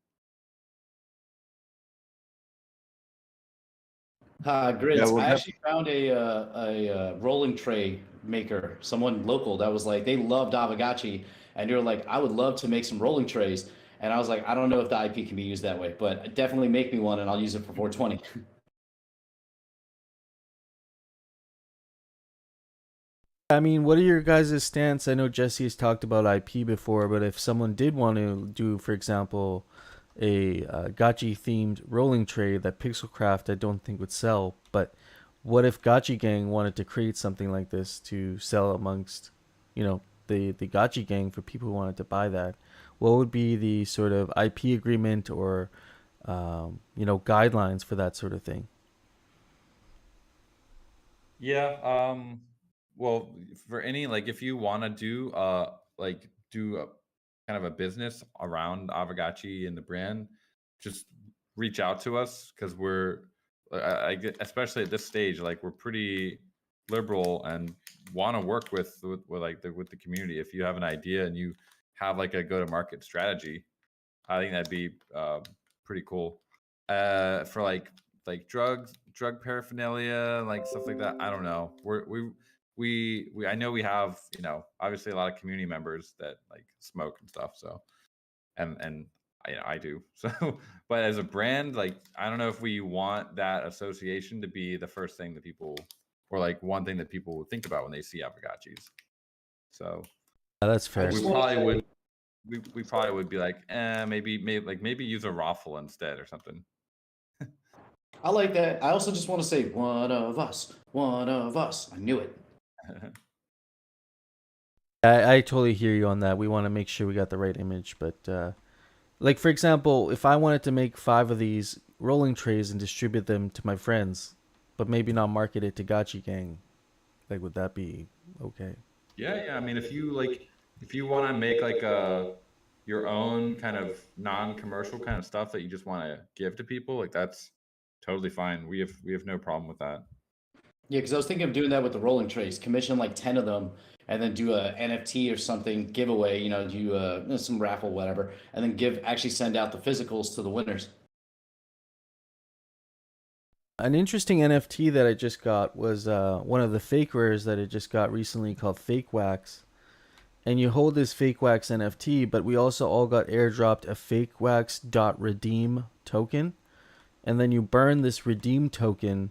Grids. we'll I have- actually found a rolling tray maker, someone local that was like they loved Aavegotchi, and they were like, I would love to make some rolling trays. And I was like, I don't know if the IP can be used that way, but definitely make me one, and I'll use it for 420. I mean, what are your guys' stance? I know Jesse has talked about IP before, but if someone did want to do, for example, a Gotchi themed rolling tray that Pixelcraft I don't think would sell, but what if Gotchi Gang wanted to create something like this to sell amongst, the Gotchi Gang for people who wanted to buy that? What would be the sort of IP agreement or, guidelines for that sort of thing? Yeah. Well, for any like if you want to do do a kind of a business around Aavegotchi and the brand, just reach out to us because we're I get especially at this stage like we're pretty liberal and want to work with the community. If you have an idea and you have like a go to market strategy, I think that'd be pretty cool. For like drug paraphernalia, like stuff like that. I don't know. We I know we have obviously a lot of community members that like smoke and stuff. So and I do. So but as a brand, like I don't know if we want that association to be the first thing that people or like one thing that people would think about when they see Aavegotchis. So That's fair. we probably would we probably would be like, maybe use a Waffle instead or something. I like that. I also just want to say, one of us, one of us. I knew it. I totally hear you on that. We want to make sure we got the right image, but like for example, if I wanted to make 5 of these rolling trays and distribute them to my friends, but maybe not market it to Gotchi Gang, like would that be okay? Yeah. I mean, if you want to make like your own kind of non-commercial kind of stuff that you just want to give to people, like that's totally fine. We have no problem with that. Yeah, because I was thinking of doing that with the rolling trays, commission like 10 of them, and then do a NFT or something giveaway. Do some raffle, whatever, and then actually send out the physicals to the winners. An interesting NFT that I just got was one of the fake rares that I just got recently called Fake Wax. And you hold this Fake Wax NFT, but we also all got airdropped a Fake Wax .redeem token. And then you burn this redeem token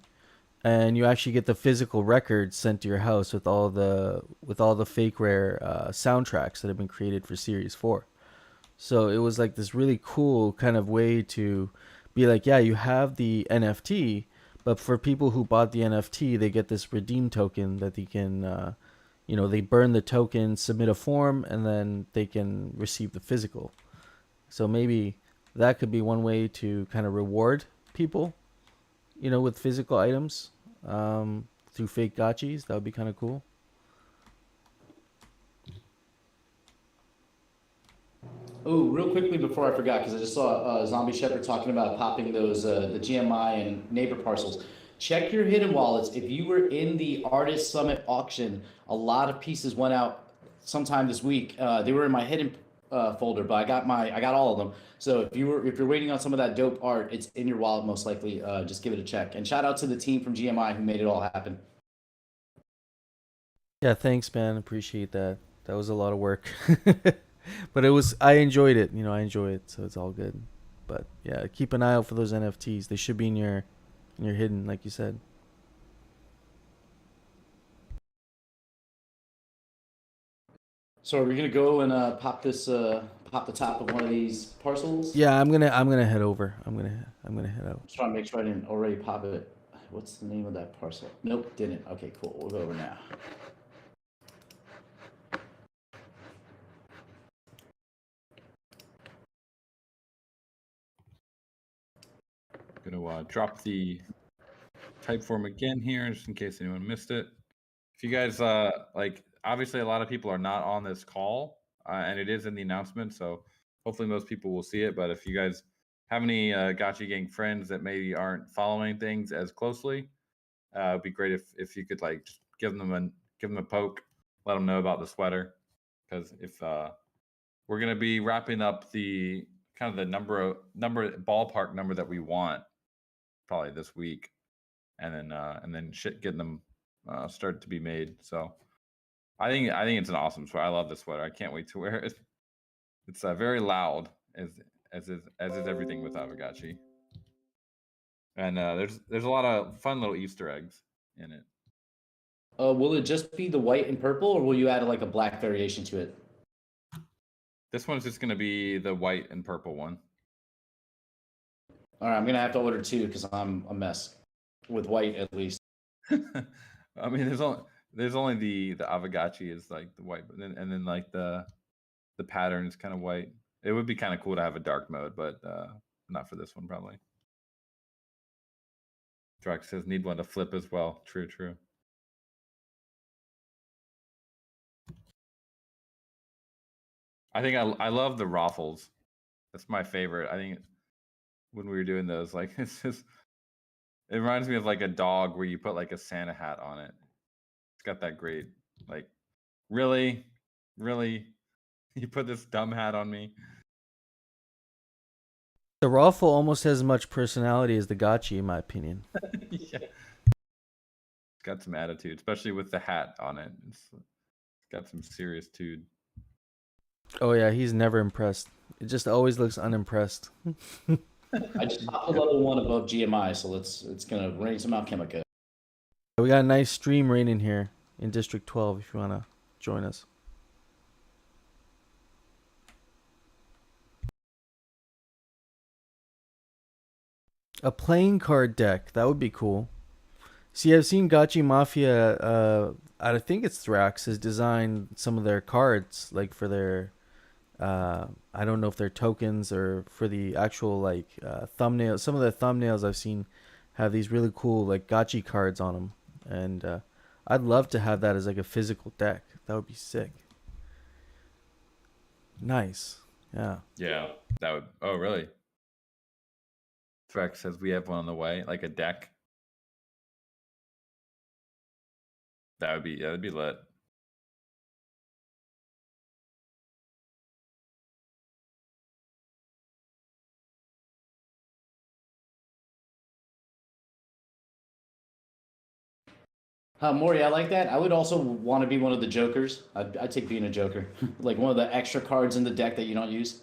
and you actually get the physical record sent to your house with all the fake rare soundtracks that have been created for Series 4. So it was like this really cool kind of way to be like, yeah, you have the NFT, but for people who bought the NFT, they get this redeem token that they can you know, they burn the token, submit a form, and then they can receive the physical. So maybe that could be one way to kind of reward people, you know, with physical items through fake gotchis. That would be kind of cool. Oh, real quickly before I forgot, because I just saw Zombie Shepherd talking about popping those the GMI and neighbor parcels. Check your hidden wallets. If you were in the Artist Summit auction, a lot of pieces went out sometime this week. They were in my hidden folder, but I got all of them. So if you're waiting on some of that dope art, it's in your wallet most likely. Just give it a check. And shout out to the team from GMI who made it all happen. Yeah, thanks, man. Appreciate that. That was a lot of work. But I enjoyed it. You know, I enjoy it, so it's all good. But yeah, keep an eye out for those NFTs. They should be in your hidden, like you said. So are we gonna go and pop the top of one of these parcels? Yeah, I'm gonna head over. I'm gonna head out. Just trying to make sure I didn't already pop it. What's the name of that parcel? Nope, didn't. Okay, cool. We'll go over now. Gonna drop the type form again here, just in case anyone missed it. If you guys like, obviously a lot of people are not on this call, and it is in the announcement, so hopefully most people will see it. But if you guys have any Gotcha Gang friends that maybe aren't following things as closely, it'd be great if you could like just give them a poke, let them know about the sweater, because if we're gonna be wrapping up the kind of the number ballpark number that we want probably this week, and then shit getting them started to be made. So I think it's an awesome sweater. I love this sweater. I can't wait to wear it. It's very loud, as is everything with Aavegotchi. And there's a lot of fun little Easter eggs in it. Will it just be the white and purple, or will you add like a black variation to it? This one's just gonna be the white and purple one. All right, I'm gonna have to order two because I'm a mess with white at least. I mean, there's only the Aavegotchi is like the white, and then like the pattern is kind of white. It would be kind of cool to have a dark mode, but not for this one probably. Drax says need one to flip as well. True. I think I love the Waffles. That's my favorite. I think when we were doing those, like it reminds me of like a dog where you put like a Santa hat on it. It's got that great, like, really, you put this dumb hat on me. The Waffle almost has as much personality as the Gotchi, in my opinion. Yeah. It's got some attitude, especially with the hat on it. It's got some serious tude. Oh yeah, he's never impressed. It just always looks unimpressed. I just popped a level 1 above GMI, so it's gonna rain some Alchemica. We got a nice stream raining here in District 12 if you wanna join us. A playing card deck, that would be cool. See, I've seen Gotchi Mafia, I think it's Thrax, has designed some of their cards, like for their, I don't know if they're tokens or for the actual, like, thumbnails. Some of the thumbnails I've seen have these really cool, like, Gotchi cards on them. And I'd love to have that as, like, a physical deck. That would be sick. Nice. Yeah. Yeah, that would. Oh, really? Threx says we have one on the way, like a deck. That'd be lit. Maury, I like that. I would also want to be one of the jokers. I'd take being a joker, like one of the extra cards in the deck that you don't use.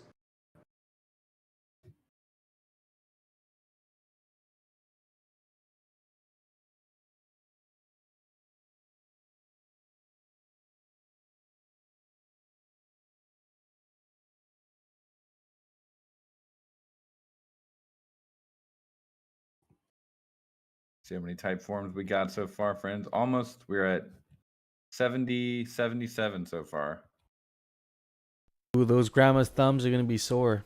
See how many type forms we got so far, friends. Almost. We're at 70, 77 so far. Ooh, those grandma's thumbs are gonna be sore.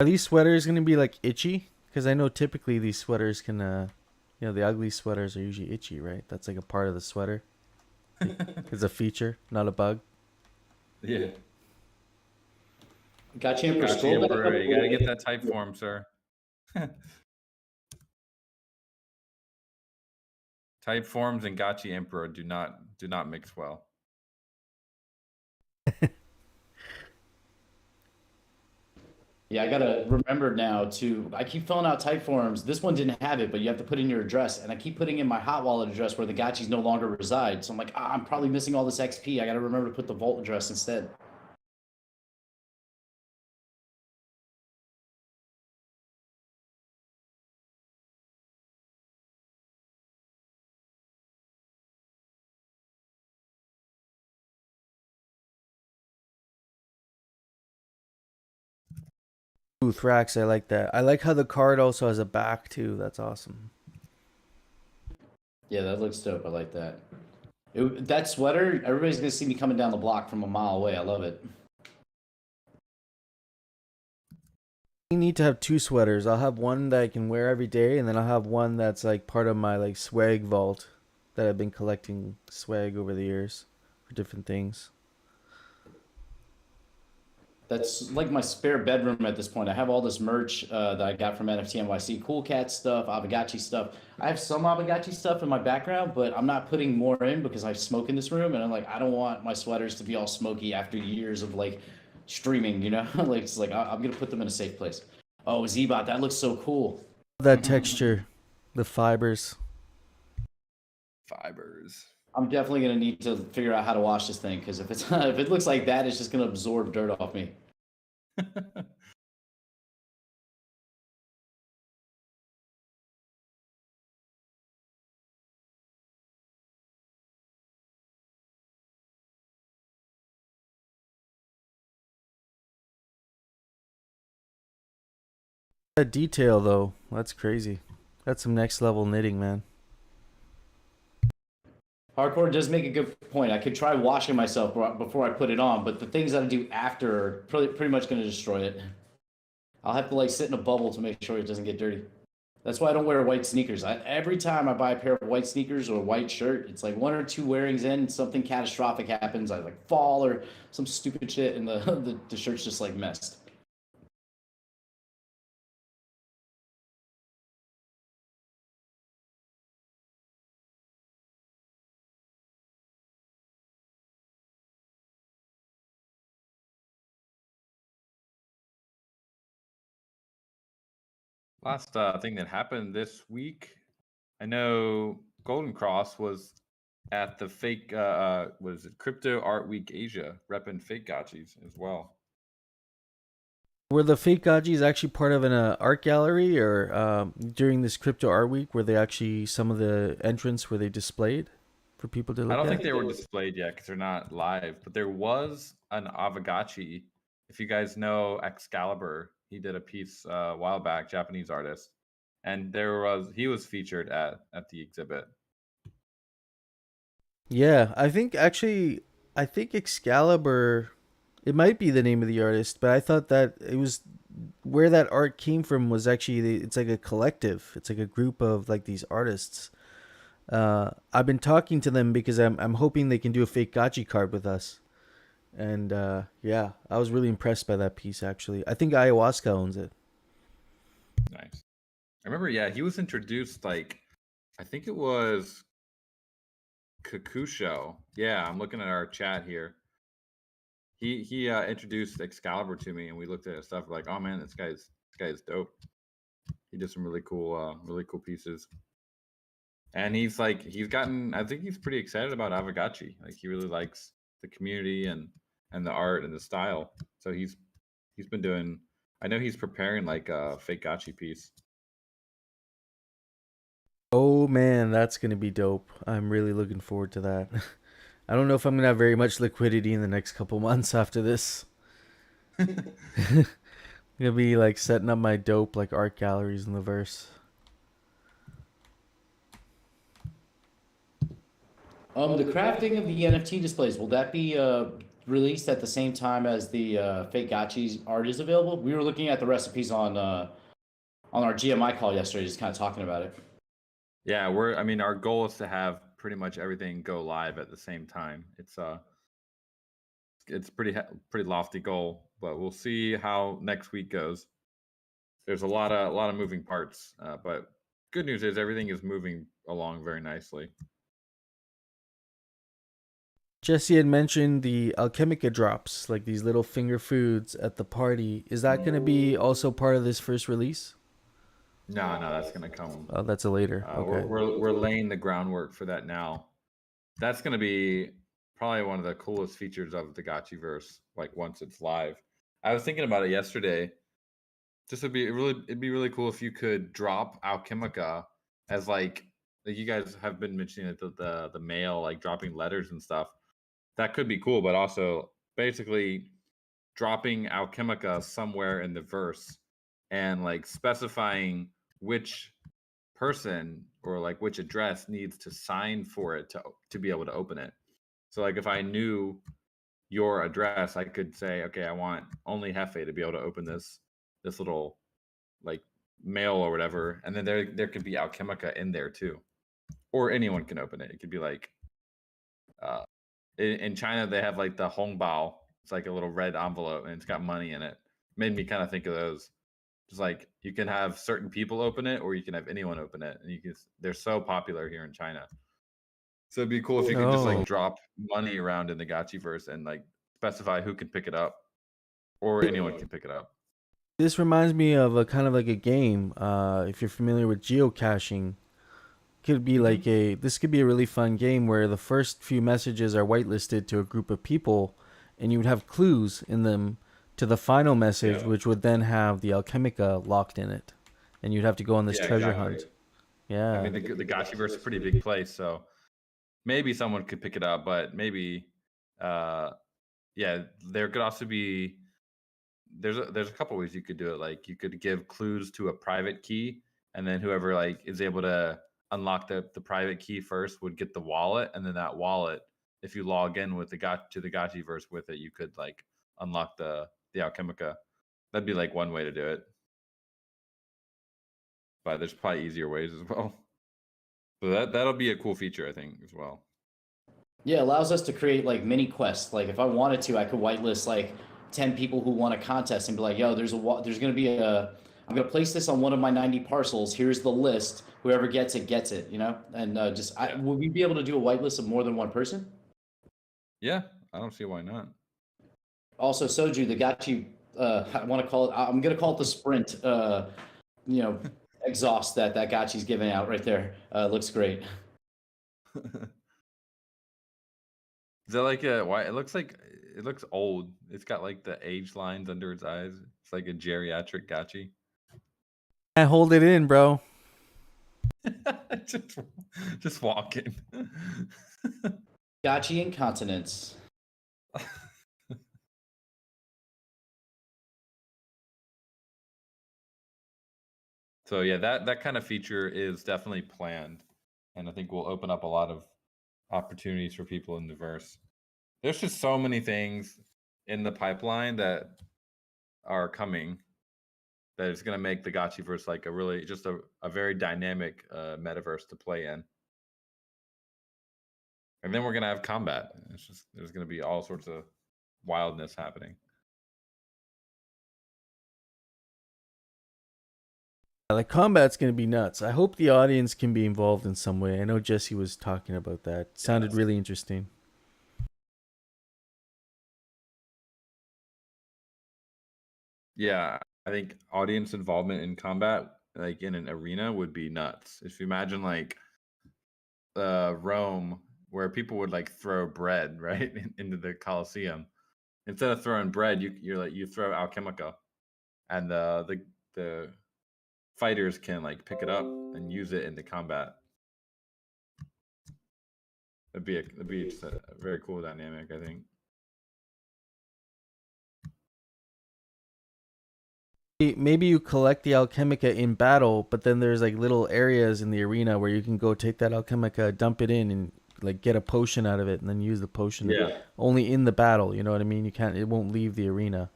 Are these sweaters gonna be like itchy? Because I know typically these sweaters can, the ugly sweaters are usually itchy, right? That's like a part of the sweater. It's a feature, not a bug. Yeah. Gotcha, Emperor. Gotcha, Scroll back Emperor. up. You gotta get that type form, sir. Type forms and Gotchi Emperor do not mix well. Yeah, I gotta remember now to. I keep filling out type forms. This one didn't have it, but you have to put in your address, and I keep putting in my hot wallet address where the gotchis no longer reside. So I'm like, I'm probably missing all this XP. I gotta remember to put the vault address instead. Ooh, Thrax, I like that. I like how the card also has a back too. That's awesome. Yeah, that looks dope. I like that. That sweater, everybody's gonna see me coming down the block from a mile away. I love it. You need to have two sweaters. I'll have one that I can wear every day, and then I'll have one that's like part of my like swag vault that I've been collecting swag over the years for different things. That's like my spare bedroom at this point. I have all this merch that I got from NFT NYC, Cool Cat stuff, Aavegotchi stuff. I have some Aavegotchi stuff in my background, but I'm not putting more in because I smoke in this room, and I'm like, I don't want my sweaters to be all smoky after years of like streaming, you know? Like it's like I'm gonna put them in a safe place. Oh, Zbot, that looks so cool. That texture, the fibers. Fibers. I'm definitely gonna need to figure out how to wash this thing because if it's if it looks like that, it's just gonna absorb dirt off me. That detail though, that's crazy. That's some next level knitting, man. Hardcore does make a good point. I could try washing myself before I put it on, but the things that I do after are pretty much going to destroy it. I'll have to like sit in a bubble to make sure it doesn't get dirty. That's why I don't wear white sneakers. Every time I buy a pair of white sneakers or a white shirt, it's like one or two wearings in, something catastrophic happens. I like fall or some stupid shit, and the shirt's just like messed. Last thing that happened this week, I know Golden Cross was at the fake what is it, Crypto Art Week Asia, repping fake gotchis as well. Were the fake gotchis actually part of an art gallery, or during this crypto art week, were they actually some of the entrants were they displayed for people to look at? I don't think they were displayed yet because they're not live, but there was an Aavegotchi. If you guys know Excalibur, he did a piece a while back, Japanese artist, and he was featured at the exhibit. Yeah, I think Excalibur, it might be the name of the artist, but I thought that it was where that art came from was actually it's like a collective. It's like a group of like these artists. I've been talking to them because I'm hoping they can do a fake gotchi card with us. And yeah, I was really impressed by that piece actually. I think Ayahuasca owns it. Nice. I remember, yeah, he was introduced like I think it was Kakusho. Yeah, I'm looking at our chat here. He introduced Excalibur to me, and we looked at his stuff like, oh man, this guy's dope. He did some really cool pieces. And I think he's pretty excited about Aavegotchi. Like he really likes the community and the art and the style. So he's been doing. I know he's preparing like a fake gotchi piece. Oh man, that's gonna be dope. I'm really looking forward to that. I don't know if I'm gonna have very much liquidity in the next couple months after this. Gonna be like setting up my dope like art galleries in the verse. The crafting of the NFT displays, will that be released at the same time as the fake gotchis art is available? We were looking at the recipes on our GMI call yesterday, just kind of talking about it. Yeah, I mean, our goal is to have pretty much everything go live at the same time. It's pretty lofty goal, but we'll see how next week goes. There's a lot of moving parts, but good news is everything is moving along very nicely. Jesse had mentioned the Alchemica drops, like these little finger foods at the party. Is that going to be also part of this first release? No, that's gonna come. Oh, that's a later. Okay. We're laying the groundwork for that now. That's gonna be probably one of the coolest features of the Gotchiverse. Like once it's live, I was thinking about it yesterday. It'd be really cool if you could drop Alchemica as like you guys have been mentioning it, the mail, like dropping letters and stuff. That could be cool, but also basically dropping Alchemica somewhere in the verse and like specifying which person or like which address needs to sign for it to be able to open it. So like if I knew your address, I could say, okay, I want only Hefe to be able to open this little like mail or whatever, and then there could be Alchemica in there too, or anyone can open it. It could be like in China they have like the Hongbao. It's like a little red envelope and it's got money in it. Made me kind of think of those. Just like you can have certain people open it, or you can have anyone open it, and they're so popular here in China. So it'd be cool if you could just like drop money around in the Gotchiverse and like specify who can pick it up, or anyone can pick it up. This reminds me of a kind of like a game. If you're familiar with geocaching, could be like this could be a really fun game where the first few messages are whitelisted to a group of people, and you would have clues in them to the final message, which would then have the Alchemica locked in it, and you'd have to go on this treasure hunt. Yeah, I mean the Gotchiverse is a pretty big place, so maybe someone could pick it up, but maybe yeah, there could also be there's a couple ways you could do it. Like you could give clues to a private key, and then whoever like is able to unlock the private key first would get the wallet, and then that wallet, if you log in with the Gotchiverse with it, you could like unlock the Alchemica. That'd be like one way to do it, but there's probably easier ways as well. So that'll be a cool feature, I think, as well. Yeah, it allows us to create like mini quests. Like if I wanted to, I could whitelist like 10 people who want a contest and be like, "Yo, there's going to be I'm going to place this on one of my 90 parcels. Here's the list. Whoever gets it gets it, you know?" And would we be able to do a whitelist of more than one person? Yeah, I don't see why not. Also, Soju, the Gachi I want to call it I'm going to call it the sprint you know, exhaust that Gachi's giving out right there. Looks great. Is that like a why? It looks old. It's got like the age lines under its eyes. It's like a geriatric Gachi. I hold it in, bro. just walking. Gachi incontinence. So yeah, that kind of feature is definitely planned, and I think will open up a lot of opportunities for people in the verse. There's just so many things in the pipeline that are coming that is going to make the Gotchiverse like a very dynamic metaverse to play in. And then we're going to have combat. There's going to be all sorts of wildness happening. The combat's going to be nuts. I hope the audience can be involved in some way. I know Jesse was talking about that. It sounded really interesting. Yeah, I think audience involvement in combat, like in an arena, would be nuts. If you imagine like Rome, where people would like throw bread right into the Colosseum, instead of throwing bread, you throw Alchemica, and the fighters can like pick it up and use it in the combat. That'd be just a very cool dynamic, I think. Maybe you collect the Alchemica in battle, but then there's like little areas in the arena where you can go take that Alchemica, dump it in, and like get a potion out of it, and then use the potion only in the battle. You know what I mean? It won't leave the arena,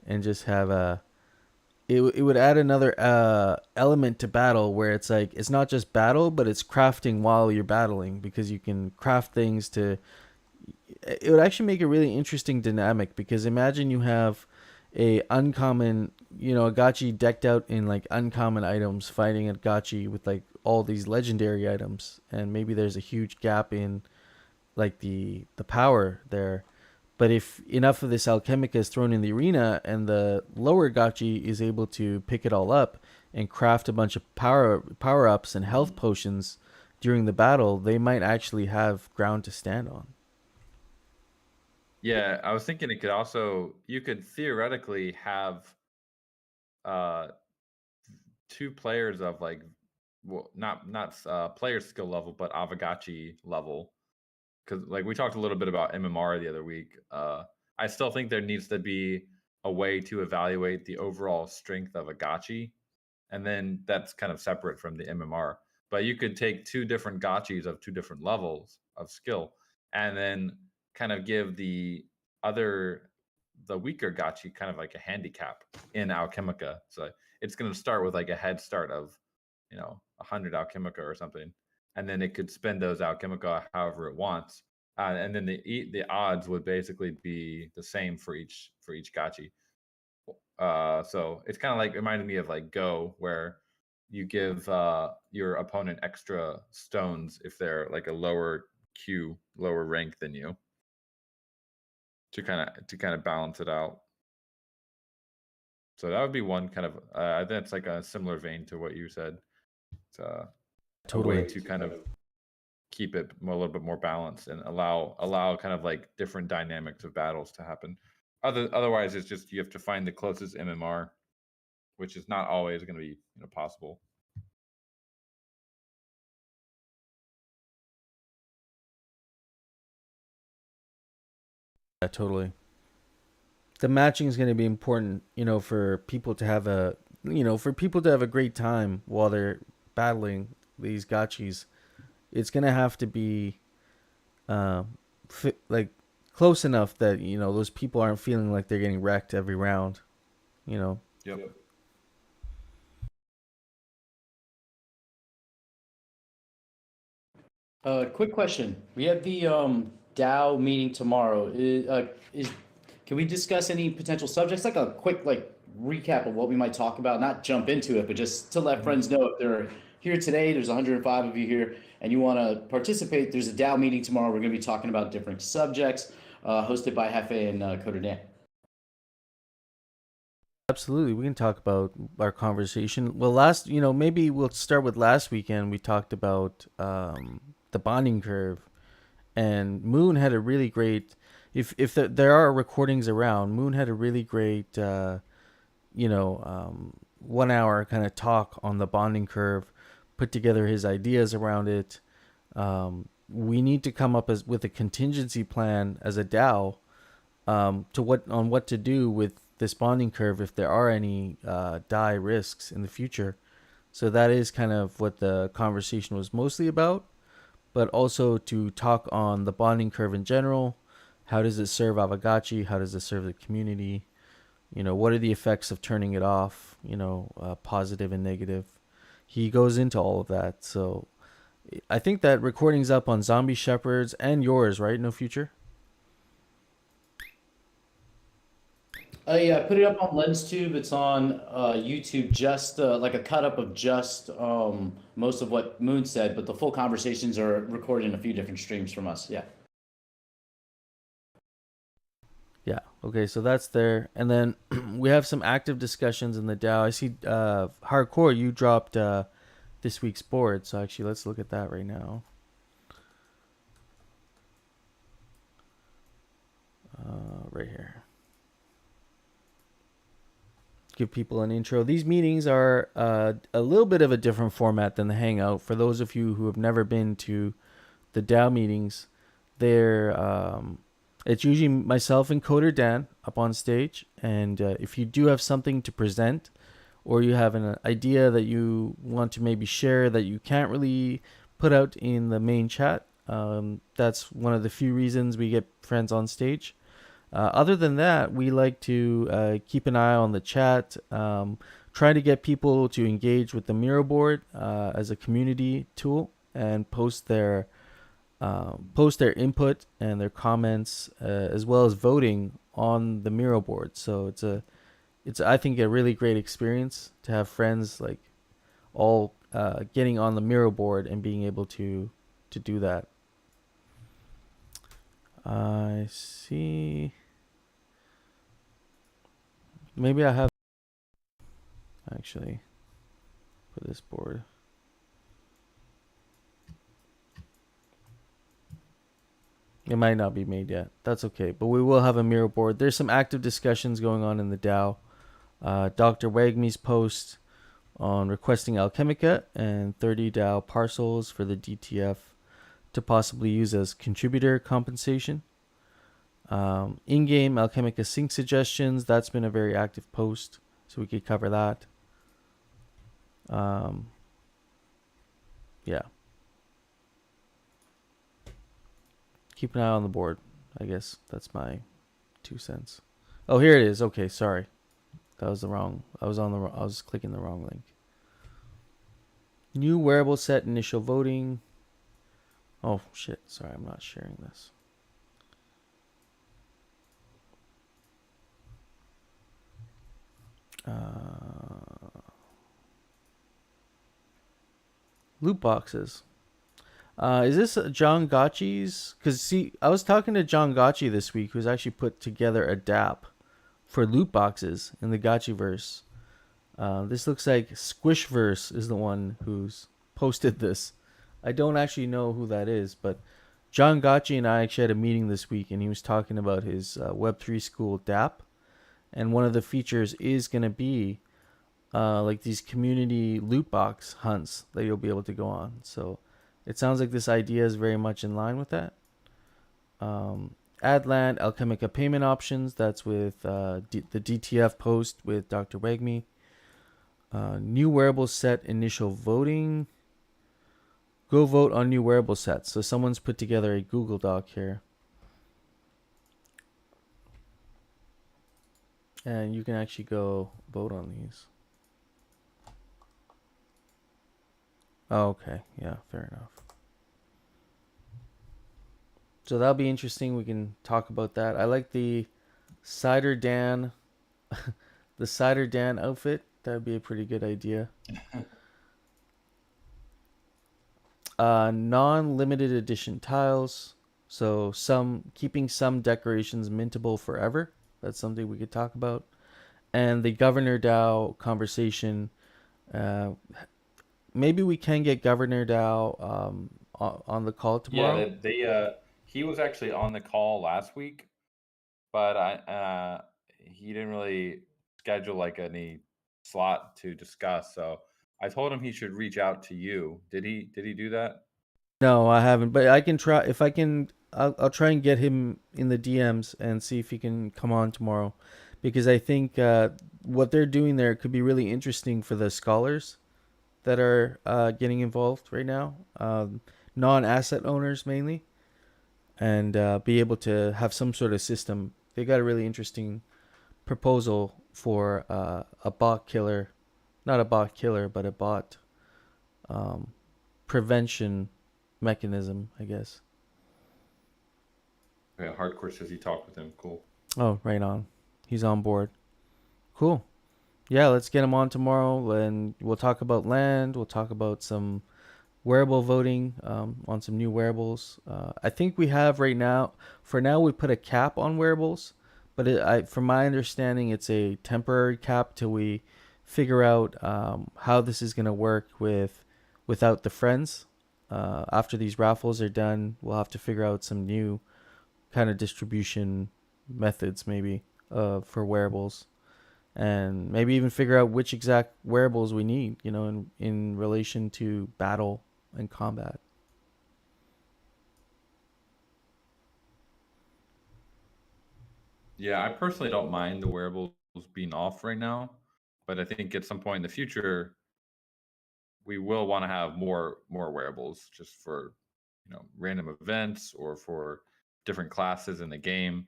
and just have a. It would add another element to battle where it's like it's not just battle, but it's crafting while you're battling, because you can craft things to. It would actually make a really interesting dynamic, because imagine you have a uncommon, a gachi decked out in like uncommon items fighting a gachi with like all these legendary items, and maybe there's a huge gap in like the power there. But if enough of this Alchemica is thrown in the arena and the lower gachi is able to pick it all up and craft a bunch of power ups and health potions during the battle, they might actually have ground to stand on. Yeah, I was thinking you could theoretically have two players of like, well, not player skill level, but Aavegotchi level. Because like we talked a little bit about MMR the other week. I still think there needs to be a way to evaluate the overall strength of a gachi, and then that's kind of separate from the MMR. But you could take two different gachis of two different levels of skill, and then kind of give the weaker gachi kind of like a handicap in Alchemica. So it's going to start with like a head start of 100 Alchemica or something, and then it could spend those Alchemica however it wants, and then the odds would basically be the same for each gachi. So it's kind of like reminded me of like Go, where you give your opponent extra stones if they're like a lower rank than you, to kind of balance it out. So that would be one kind of I think it's like a similar vein to what you said. It's a way to kind of keep it a little bit more balanced and allow kind of like different dynamics of battles to happen. Otherwise, it's just you have to find the closest MMR, which is not always going to be possible. Yeah, totally. The matching is going to be important, for people to have a great time while they're battling these gachis. It's going to have to be like close enough that those people aren't feeling like they're getting wrecked every round. Yep. Quick question. We have the DAO meeting tomorrow. Can we discuss any potential subjects? Like a quick recap of what we might talk about. Not jump into it, but just to let friends know if they're here today. There's 105 of you here, and you want to participate. There's a DAO meeting tomorrow. We're going to be talking about different subjects, hosted by Hefe and Coder Dan. Absolutely, we can talk about our conversation. Well, maybe we'll start with last weekend. We talked about the bonding curve, and Moon had a really great. If there are recordings around, Moon had a really great, 1 hour kind of talk on the bonding curve, put together his ideas around it. We need to come up with a contingency plan as a DAO, on what to do with this bonding curve if there are any die risks in the future. So that is kind of what the conversation was mostly about, but also to talk on the bonding curve in general. How does it serve Aavegotchi? How does it serve the community? What are the effects of turning it off? Positive and negative. He goes into all of that. So I think that recording's up on Zombie Shepherds and yours, right? No Future? Yeah, I put it up on LensTube. It's on YouTube, just like a cut up of just most of what Moon said, but the full conversations are recorded in a few different streams from us. Yeah. Yeah. Okay, so that's there. And then we have some active discussions in the DAO. I see Hardcore, you dropped this week's board. So actually, let's look at that right now. Right here. Give people an intro. These meetings are a little bit of a different format than the Hangout. For those of you who have never been to the DAO meetings, they're It's usually myself and Coder Dan up on stage, and if you do have something to present, or you have an idea that you want to maybe share that you can't really put out in the main chat, that's one of the few reasons we get friends on stage. Other than that, we like to keep an eye on the chat, try to get people to engage with the Miro board as a community tool and post their input and their comments, as well as voting on the Miro board. So it's I think a really great experience to have friends like all getting on the Miro board and being able to do that. I see. Maybe I have actually for this board. It might not be made yet. That's okay. But we will have a Miro board. There's some active discussions going on in the DAO. Dr. Wagme's post on requesting Alchemica and 30 DAO parcels for the DTF to possibly use as contributor compensation. In-game Alchemica sync suggestions. That's been a very active post, so we could cover that. Yeah. Keep an eye on the board. I guess that's my 2 cents. Oh, here it is. Okay, sorry. That was the wrong. I was clicking the wrong link. New wearable set initial voting. Oh shit, sorry, I'm not sharing this. Loot boxes. Is this John Gotchi's? Because, see, I was talking to John Gotchi this week, who's actually put together a DApp for loot boxes in the Gotchiverse. This looks like Squishverse is the one who's posted this. I don't actually know who that is, but John Gotchi and I actually had a meeting this week, and he was talking about his Web3 School DApp. And one of the features is going to be like these community loot box hunts that you'll be able to go on. So it sounds like this idea is very much in line with that. Add land, Alchemica payment options. That's with the DTF post with Dr. Wagme. New wearable set initial voting. Go vote on new wearable sets. So someone's put together a Google Doc here. And you can actually go vote on these. Oh, okay. Yeah, fair enough. So that'll be interesting. We can talk about that. I like the Cider Dan, the Cider Dan outfit. That'd be a pretty good idea. Non-limited edition tiles. So keeping some decorations mintable forever. That's something we could talk about. And the Governor DAO conversation. Maybe we can get Governor DAO on the call tomorrow. Yeah, he was actually on the call last week, but he didn't really schedule like any slot to discuss. So I told him he should reach out to you. Did he do that? No, I haven't. But I can try. If I can, I'll try and get him in the DMs and see if he can come on tomorrow, because I think what they're doing there could be really interesting for the scholars that are getting involved right now, non-asset owners mainly, and be able to have some sort of system. They got a really interesting proposal for a bot killer, not a bot killer, but a bot prevention mechanism, I guess. Yeah, Hardcore says he talked with him. Cool. Oh, right on. He's on board. Cool. Yeah, let's get him on tomorrow, and we'll talk about land. We'll talk about some wearable voting on some new wearables. I think we have right now, for now, we put a cap on wearables, but from my understanding, it's a temporary cap till we figure out how this is going to work without the friends. After these raffles are done, we'll have to figure out some new kind of distribution methods, maybe for wearables. And maybe even figure out which exact wearables we need, in relation to battle and combat. Yeah, I personally don't mind the wearables being off right now, but I think at some point in the future we will want to have more wearables just for random events or for different classes in the game,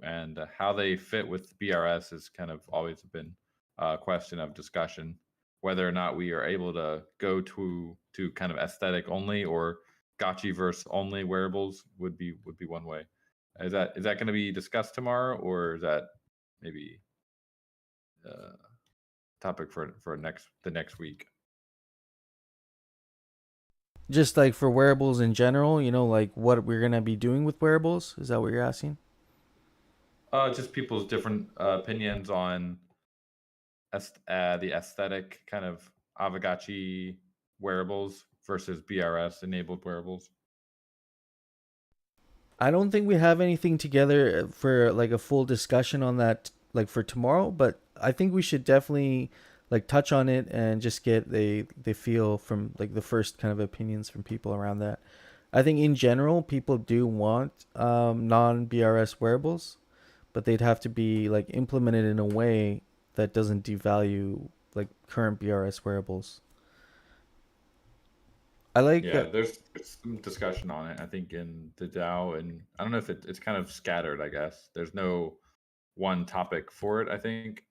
and how they fit with BRS has kind of always been a question of discussion, whether or not we are able to go to kind of aesthetic only or gotchiverse only wearables would be one way. Is that going to be discussed tomorrow, or is that maybe topic for the next week? Just like for wearables in general, like what we're gonna be doing with wearables. Is that what you're asking? Just people's different opinions on the aesthetic kind of Aavegotchi wearables versus BRS enabled wearables. I don't think we have anything together for like a full discussion on that like for tomorrow, but I think we should definitely like touch on it and just get the feel from like the first kind of opinions from people around that. I think in general people do want non BRS wearables, but they'd have to be like implemented in a way that doesn't devalue like current BRS wearables. I like Yeah, there's some discussion on it, I think, in the DAO, and I don't know if it's kind of scattered, I guess. There's no one topic for it, I think.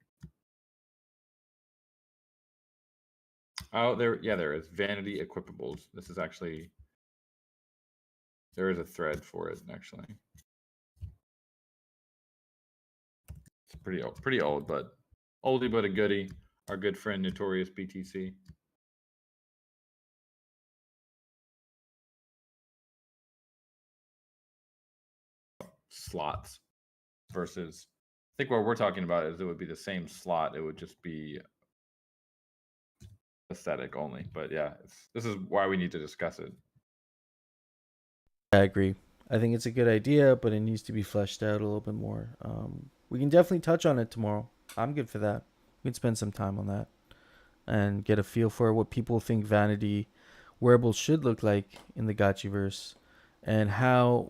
Oh, there is Vanity Equipables. This is actually, there is a thread for it, actually. It's pretty old, but oldie but a goodie. Our good friend Notorious BTC. Slots versus, I think what we're talking about is it would be the same slot. It would just be aesthetic only. But yeah, this is why we need to discuss it. I agree. I think it's a good idea, but it needs to be fleshed out a little bit more. We can definitely touch on it tomorrow. I'm good for that. We can spend some time on that and get a feel for what people think vanity wearables should look like in the Gotchiverse, and how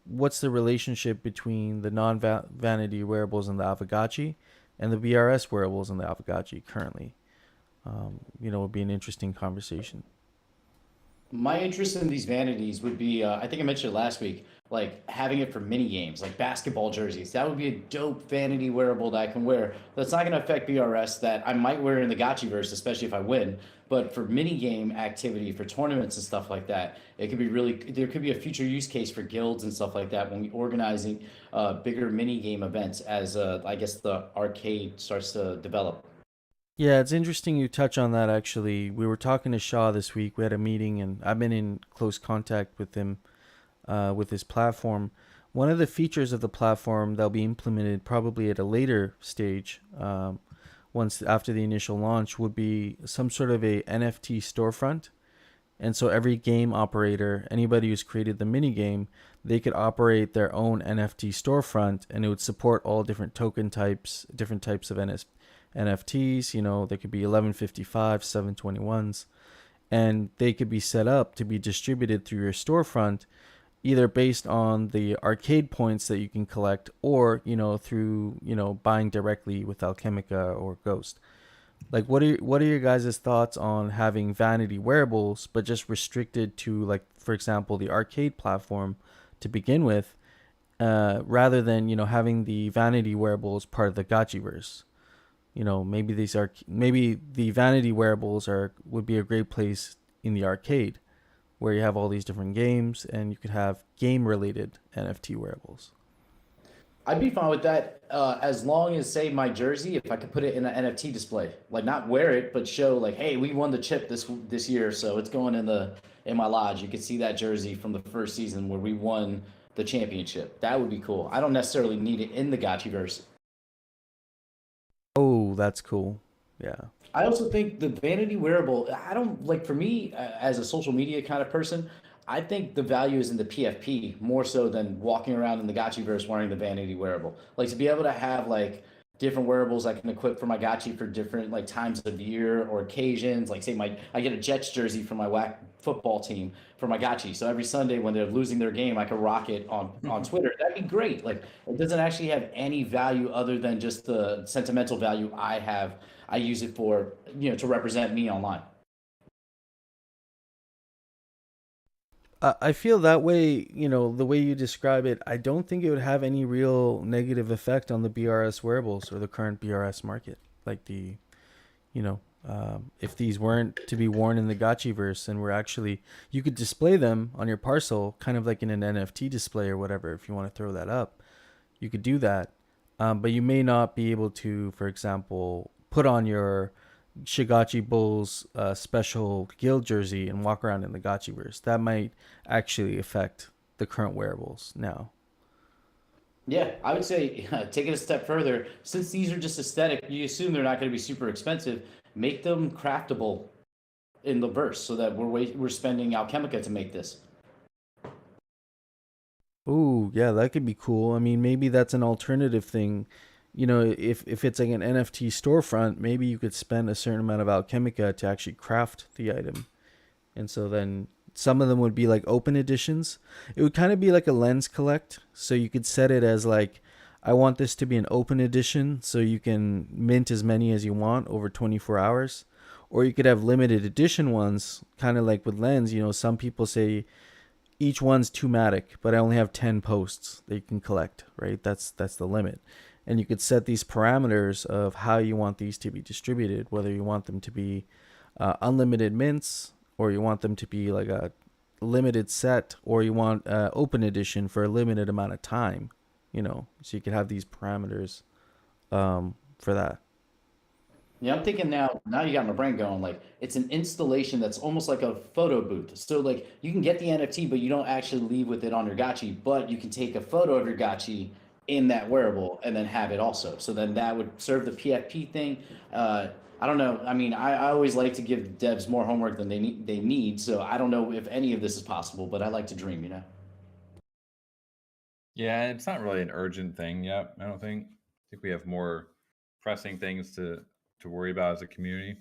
what's the relationship between the non-vanity wearables in the Aavegotchi and the BRS wearables in the Aavegotchi currently. Would be an interesting conversation. My interest in these vanities would be, I think I mentioned it last week, like having it for mini games, like basketball jerseys. That would be a dope vanity wearable that I can wear. That's not going to affect BRS, that I might wear in the Gotchiverse, especially if I win. But for mini game activity, for tournaments and stuff like that, it could be really, there could be a future use case for guilds and stuff like that when we organizing bigger mini game events as I guess the arcade starts to develop. Yeah, it's interesting you touch on that actually. We were talking to Shaw this week. We had a meeting and I've been in close contact with him with his platform. One of the features of the platform that'll be implemented probably at a later stage, once after the initial launch, would be some sort of a NFT storefront. And so every game operator, anybody who's created the mini game, they could operate their own NFT storefront, and it would support all different token types, different types of NFTs. There could be 1155, 721s, and they could be set up to be distributed through your storefront, either based on the arcade points that you can collect, or through buying directly with Alchemica or Ghost. Like, what are your guys' thoughts on having vanity wearables, but just restricted to, like, for example, the arcade platform to begin with, rather than having the vanity wearables part of the Gotchiverse? Maybe the vanity wearables would be a great place in the arcade, where you have all these different games and you could have game related NFT wearables. I'd be fine with that, as long as, say, my jersey, if I could put it in an NFT display, like not wear it, but show like, hey, we won the chip this year, so it's going in my lodge. You could see that jersey from the first season where we won the championship. That would be cool. I don't necessarily need it in the Gotchiverse. Oh, that's cool. Yeah. I also think the vanity wearable, I don't like, for me, as a social media kind of person, I think the value is in the PFP more so than walking around in the Gotchiverse wearing the vanity wearable. Like to be able to have like different wearables I can equip for my gachi for different like times of year or occasions. Like say I get a Jets jersey for my whack football team for my gachi. So every Sunday when they're losing their game, I can rock it on Twitter. That'd be great. Like it doesn't actually have any value other than just the sentimental value I have. I use it for, to represent me online. I feel that way, the way you describe it, I don't think it would have any real negative effect on the BRS wearables or the current BRS market. Like if these weren't to be worn in the Gachiverse and were actually, you could display them on your parcel, kind of like in an NFT display or whatever, if you want to throw that up, you could do that. But you may not be able to, for example, put on your Shigachi Bulls special guild jersey and walk around in the Gachiverse. That might actually affect the current wearables now. Yeah, I would say take it a step further. Since these are just aesthetic, you assume they're not going to be super expensive. Make them craftable in the verse so that we're spending Alchemica to make this. Ooh, yeah, that could be cool. I mean, maybe that's an alternative thing. If it's like an NFT storefront, maybe you could spend a certain amount of Alchemica to actually craft the item. And so then some of them would be like open editions. It would kind of be like a lens collect. So you could set it as like, I want this to be an open edition, so you can mint as many as you want over 24 hours. Or you could have limited edition ones, kind of like with lens. Some people say each one's 2matic, but I only have 10 posts that you can collect, right? That's the limit. And you could set these parameters of how you want these to be distributed, whether you want them to be unlimited mints, or you want them to be like a limited set, or you want open edition for a limited amount of time, so you could have these parameters for that. Yeah, I'm thinking now you got my brain going. Like it's an installation that's almost like a photo booth. So like you can get the NFT, but you don't actually leave with it on your gachi, but you can take a photo of your gachi in that wearable and then have it also. So then that would serve the PFP thing. I don't know. I mean, I always like to give devs more homework than they need. So I don't know if any of this is possible, but I like to dream, Yeah, it's not really an urgent thing yet, I don't think. I think we have more pressing things to worry about as a community.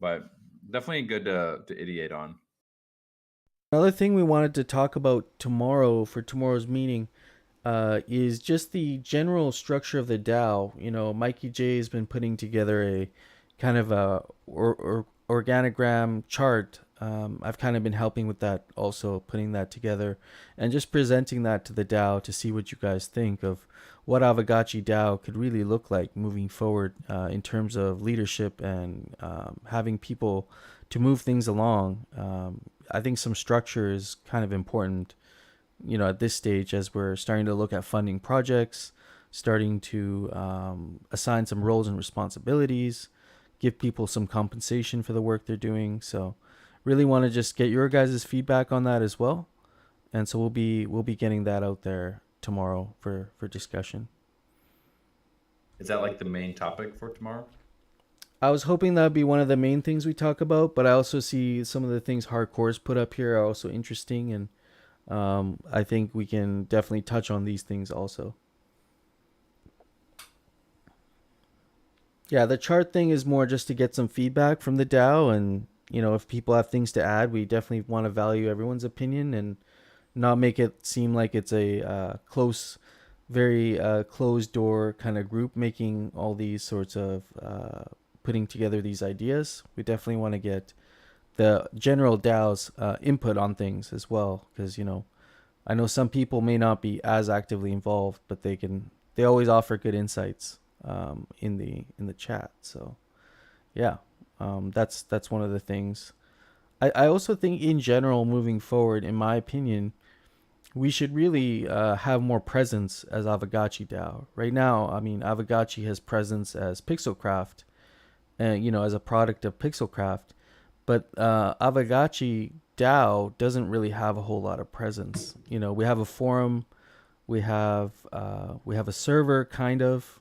But definitely good to ideate on. Another thing we wanted to talk about tomorrow for tomorrow's meeting is just the general structure of the DAO. Mikey J has been putting together a kind of a organogram chart. I've kind of been helping with that also, putting that together and just presenting that to the DAO to see what you guys think of what Aavegotchi DAO could really look like moving forward in terms of leadership and having people to move things along. I think some structure is kind of important, at this stage, as we're starting to look at funding projects, starting to assign some roles and responsibilities, give people some compensation for the work they're doing. So really want to just get your guys' feedback on that as well. And so we'll be getting that out there tomorrow for discussion. Is that like the main topic for tomorrow? I was hoping that would be one of the main things we talk about, but I also see some of the things Hardcore's put up here are also interesting, and I think we can definitely touch on these things also. Yeah, the chart thing is more just to get some feedback from the DAO, and if people have things to add, we definitely want to value everyone's opinion and not make it seem like it's a very closed door kind of group making all these sorts of putting together these ideas. We definitely want to get the general DAO's input on things as well, because I know some people may not be as actively involved, but they always offer good insights in the chat. So yeah, that's one of the things. I also think in general, moving forward, in my opinion, we should really have more presence as Aavegotchi DAO. Right now, I mean, Aavegotchi has presence as Pixelcraft, as a product of Pixelcraft, but Aavegotchi DAO doesn't really have a whole lot of presence. We have a forum, we have a server, kind of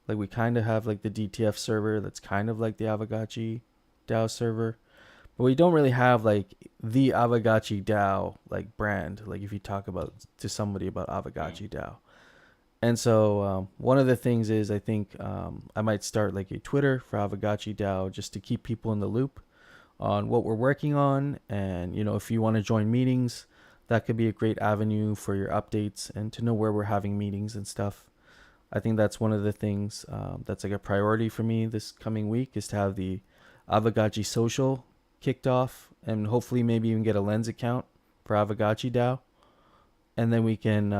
like we kind of have like the DTF server that's kind of like the Aavegotchi DAO server. But we don't really have like the Aavegotchi DAO like brand. Like if you talk to somebody about Aavegotchi DAO, And so one of the things is I think I might start like a Twitter for Aavegotchi DAO just to keep people in the loop on what we're working on. And, if you want to join meetings, that could be a great avenue for your updates and to know where we're having meetings and stuff. I think that's one of the things that's like a priority for me this coming week is to have the Aavegotchi social kicked off and hopefully maybe even get a Lens account for Aavegotchi DAO. And then we can,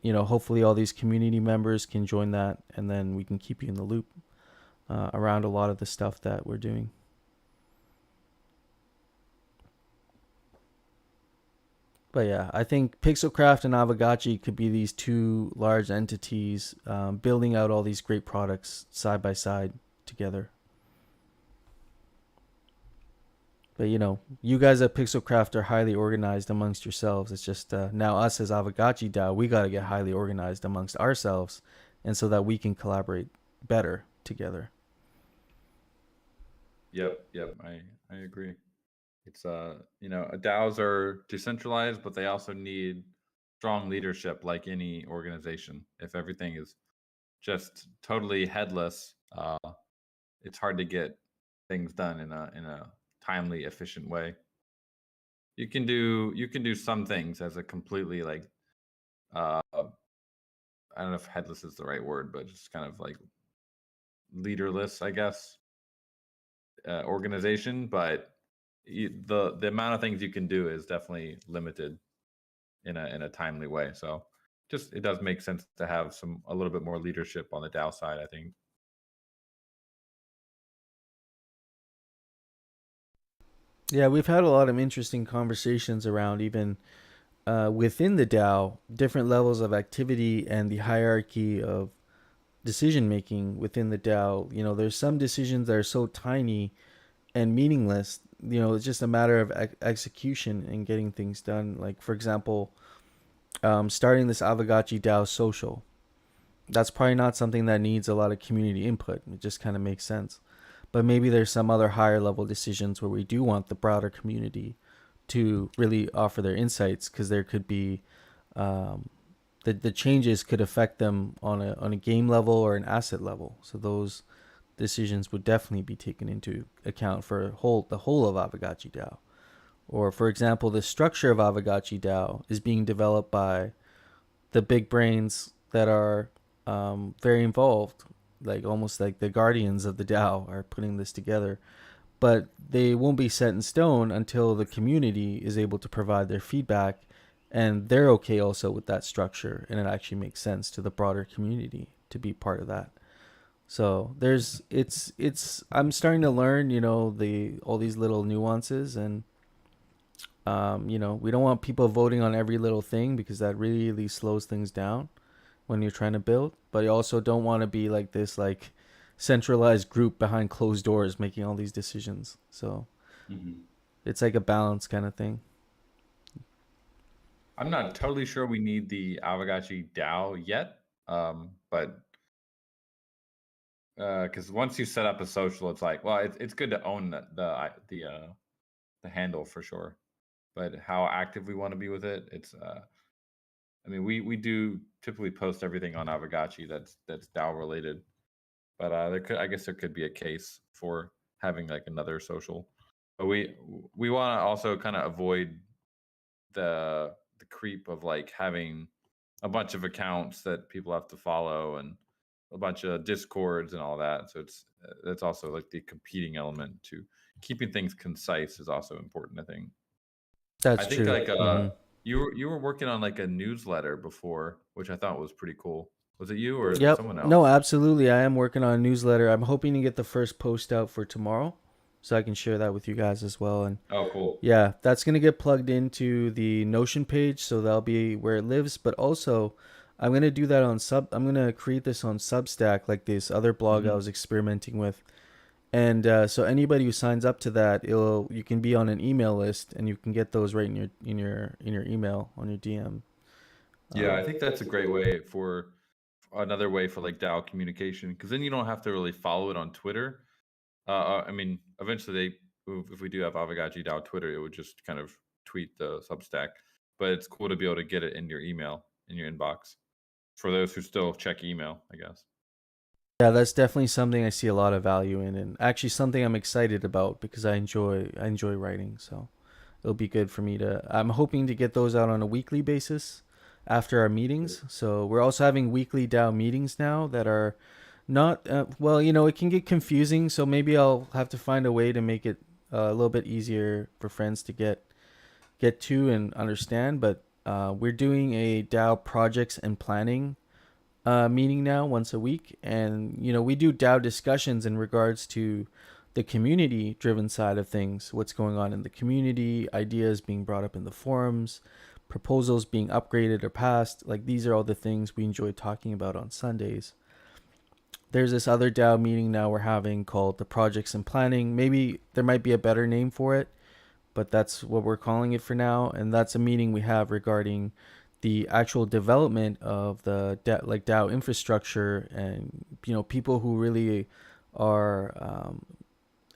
hopefully all these community members can join that and then we can keep you in the loop around a lot of the stuff that we're doing. But yeah, I think Pixelcraft and Aavegotchi could be these two large entities building out all these great products side by side together. But you guys at Pixelcraft are highly organized amongst yourselves. It's just now us as Aavegotchi DAO, we got to get highly organized amongst ourselves, and so that we can collaborate better together. Yep. I agree. It's DAOs are decentralized, but they also need strong leadership, like any organization. If everything is just totally headless, it's hard to get things done in a timely, efficient way. You can do some things as a completely like I don't know if headless is the right word, but just kind of like leaderless, I guess, organization. But the amount of things you can do is definitely limited in a timely way. So just it does make sense to have a little bit more leadership on the DAO side, I think. Yeah, we've had a lot of interesting conversations around even within the DAO, different levels of activity and the hierarchy of decision making within the DAO. There's some decisions that are so tiny and meaningless. It's just a matter of execution and getting things done. Like, for example, starting this Aavegotchi DAO social. That's probably not something that needs a lot of community input. It just kind of makes sense. But maybe there's some other higher level decisions where we do want the broader community to really offer their insights, because there could be the changes could affect them on a game level or an asset level. So those decisions would definitely be taken into account for the whole of Aavegotchi DAO. Or, for example, the structure of Aavegotchi DAO is being developed by the big brains that are very involved, like almost like the guardians of the DAO are putting this together. But they won't be set in stone until the community is able to provide their feedback and they're okay also with that structure, and it actually makes sense to the broader community to be part of that. So I'm starting to learn, all these little nuances, and we don't want people voting on every little thing because that really slows things down when you're trying to build. But you also don't want to be like this like centralized group behind closed doors making all these decisions. So it's like a balance kind of thing. I'm not totally sure we need the Aavegotchi DAO yet, but because once you set up a social, it's like, well, it's good to own the handle for sure. But how active we want to be with it, it's I mean, we do typically post everything on Aavegotchi that's DAO related, but I guess there could be a case for having like another social. But we want to also kind of avoid the creep of like having a bunch of accounts that people have to follow and a bunch of discords and all that. So that's also like the competing element to keeping things concise is also important, I think. That's I think true. like you were working on like a newsletter before, which I thought was pretty cool. Was it you or is it Yep. someone else? No, absolutely. I am working on a newsletter. I'm hoping to get the first post out for tomorrow, so I can share that with you guys as well. And Oh, cool. yeah, that's gonna get plugged into the Notion page, so that'll be where it lives. But also, I'm gonna do that on I'm gonna create this on Substack, like this other blog I was experimenting with. And so anybody who signs up to that, you can be on an email list, and you can get those right in your email on your DM. Yeah, I think that's a great way for another way for like DAO communication, because then you don't have to really follow it on Twitter. I mean, eventually if we do have Aavegotchi DAO Twitter, it would just kind of tweet the Substack. But it's cool to be able to get it in your email, in your inbox. for those who still check email, I guess. Yeah, that's definitely something I see a lot of value in, and actually something I'm excited about because I enjoy writing. So it'll be good for me to. I'm hoping to get those out on a weekly basis after our meetings. So we're also having weekly DAO meetings now that are not well. It can get confusing, so maybe I'll have to find a way to make it a little bit easier for friends to get to and understand. But we're doing a DAO projects and planning meeting now once a week, and we do DAO discussions in regards to the community driven side of things, what's going on in the community, ideas being brought up in the forums, proposals being upgraded or passed. Like, these are all the things we enjoy talking about on Sundays. There's this other DAO meeting now we're having called the projects and planning. Maybe there might be a better name for it, but that's what we're calling it for now. And that's a meeting we have regarding the actual development of the DAO infrastructure, and people who really are